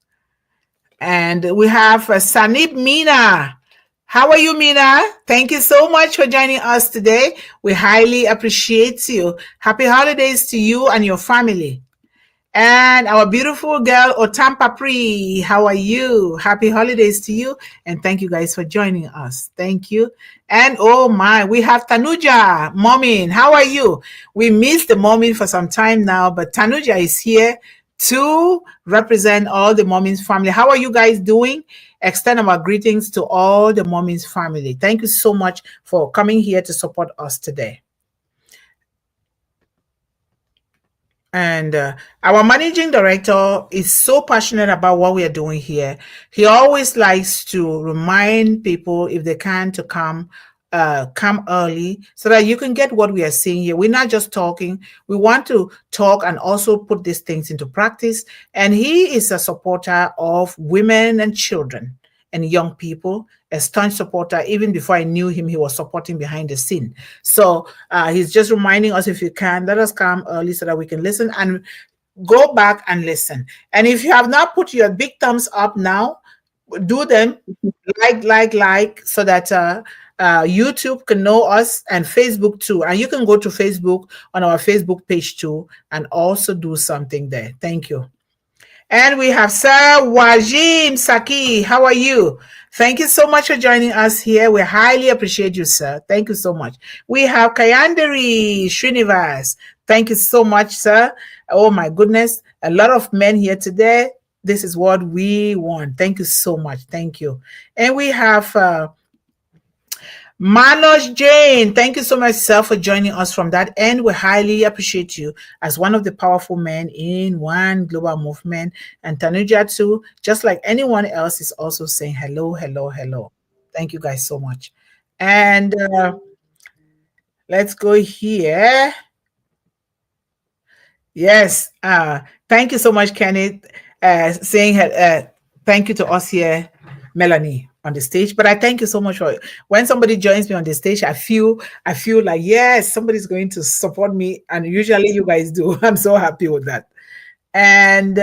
And we have Sanib Mina. How are you, Mina? Thank you so much for joining us today. We highly appreciate you. Happy holidays to you and your family. And our beautiful girl, Otampa Pri, how are you? Happy holidays to you. And thank you guys for joining us. Thank you. And oh my, we have Tanuja, Momin. How are you? We missed the Momin for some time now, but Tanuja is here to represent all the Mommins family. How are you guys doing? Extend our greetings to all the Mommins family. Thank you so much for coming here to support us today. And our managing director is so passionate about what we are doing here. He always likes to remind people, if they can, to come early so that you can get what we are seeing here. We're not just talking. We want to talk and also put these things into practice. And he is a supporter of women and children and young people, a staunch supporter. Even before I knew him, he was supporting behind the scene. So he's just reminding us, if you can, let us come early so that we can listen and go back and listen. And if you have not put your big thumbs up now, do them, like, so that YouTube can know us, and Facebook too. And you can go to Facebook on our Facebook page too and also do something there. Thank you. And we have Sir Wajim Saki. How are you? Thank you so much for joining us here. We highly appreciate you, sir. Thank you so much. We have Kayandari Srinivas. Thank you so much, sir. Oh my goodness. A lot of men here today. This is what we want. Thank you so much. Thank you. And we have Manoj Jain, thank you so much, sir, for joining us from that end. We highly appreciate you as one of the powerful men in One Global Movement. And Tanuja too, just like anyone else, is also saying hello, hello, hello. Thank you guys so much. And let's go here. Yes, thank you so much, Kenneth, saying thank you to us here, Melanie, on the stage. But I thank you so much for, when somebody joins me on the stage, I feel like, yes, somebody's going to support me, and usually you guys do. I'm so happy with that. And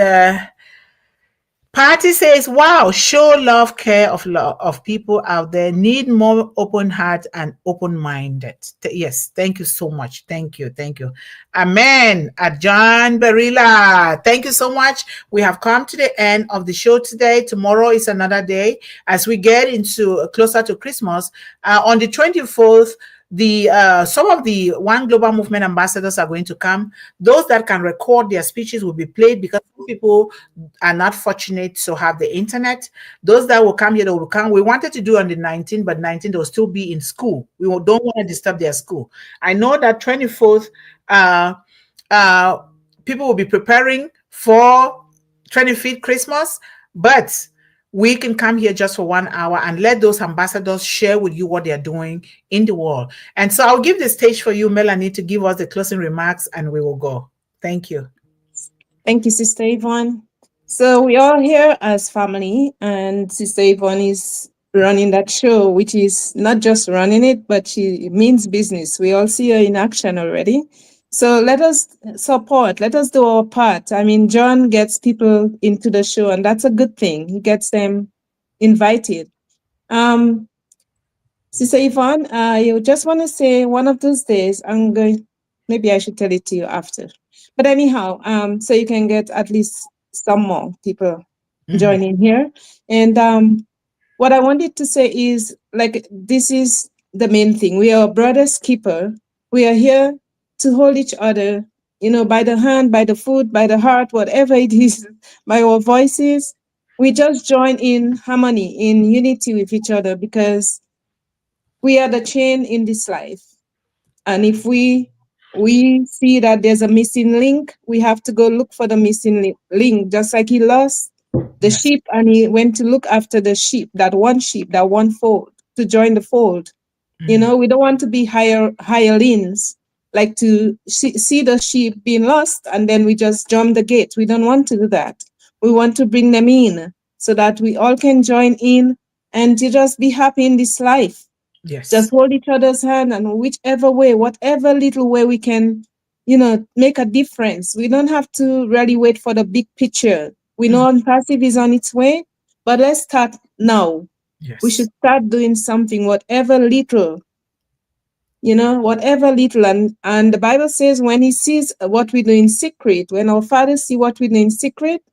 Patty says, wow, show love, care of people out there, need more open heart and open-minded. Yes, thank you so much. Thank you. Amen. John Barilla, thank you so much. We have come to the end of the show today. Tomorrow is another day as we get into closer to Christmas. On the 24th, some of the One Global Movement ambassadors are going to come. Those that can record their speeches will be played, because some people are not fortunate to have the internet. Those that will come here, they will come. We wanted to do on the 19th, but 19th they'll still be in school. We don't want to disturb their school. I know that 24th, people will be preparing for 25th Christmas, but we can come here just for 1 hour and let those ambassadors share with you what they're doing in the world. And so I'll give the stage for you, Melanie, to give us the closing remarks, and we will go. Thank you. Thank you, Sister Yvonne. So we are here as family, and Sister Yvonne is running that show, which is not just running it, but she means business. We all see her in action already. So let us support, let us do our part. I mean, John gets people into the show, and that's a good thing. He gets them invited. Sister Yvonne, I just want to say, one of those days, maybe I should tell it to you after. But anyhow, so you can get at least some more people joining here. And what I wanted to say is, like, this is the main thing. We are brothers keeper. We are here to hold each other, by the hand, by the foot, by the heart, whatever it is, by our voices. We just join in harmony, in unity with each other, because we are the chain in this life. And if we see that there's a missing link, we have to go look for the missing link. Just like he lost the sheep, and he went to look after the sheep, that one fold, to join the fold. We don't want to be hirelings, like to see the sheep being lost and then we just jump the gate. We don't want to do that. We want to bring them in so that we all can join in and to just be happy in this life. Yes. Just hold each other's hand, and whichever way, whatever little way we can, make a difference. We don't have to really wait for the big picture. We know Passive is on its way, but let's start now. Yes. We should start doing something, whatever little. And the Bible says, when he sees what we do in secret, when our Father see what we do in secret,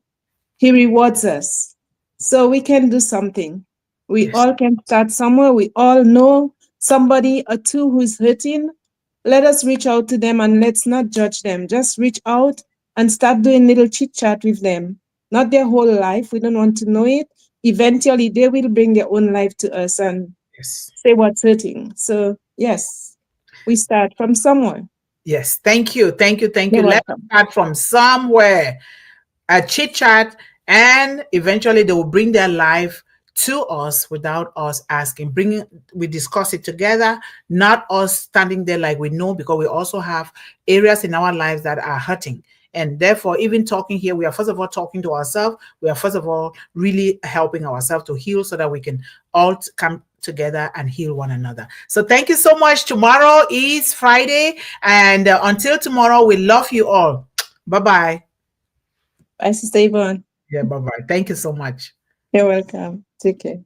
he rewards us. So we can do something. We all can start somewhere. We all know somebody or two who's hurting. Let us reach out to them, and let's not judge them. Just reach out and start doing little chit chat with them. Not their whole life. We don't want to know it. Eventually, they will bring their own life to us and Yes. say what's hurting. So, yes, we start from somewhere. Yes. Thank you. Thank you. Thank you. You're Let's welcome. start from somewhere. A chit chat, and eventually they will bring their life to us without us asking. We discuss it together, not us standing there like we know, because we also have areas in our lives that are hurting. And therefore, even talking here, we are first of all talking to ourselves. We are first of all really helping ourselves to heal so that we can all come together and heal one another. So thank you so much. Tomorrow is Friday. And until tomorrow, we love you all. Bye-bye. Bye, Sister Yvonne. Yeah, bye-bye. Thank you so much. You're welcome. Take care.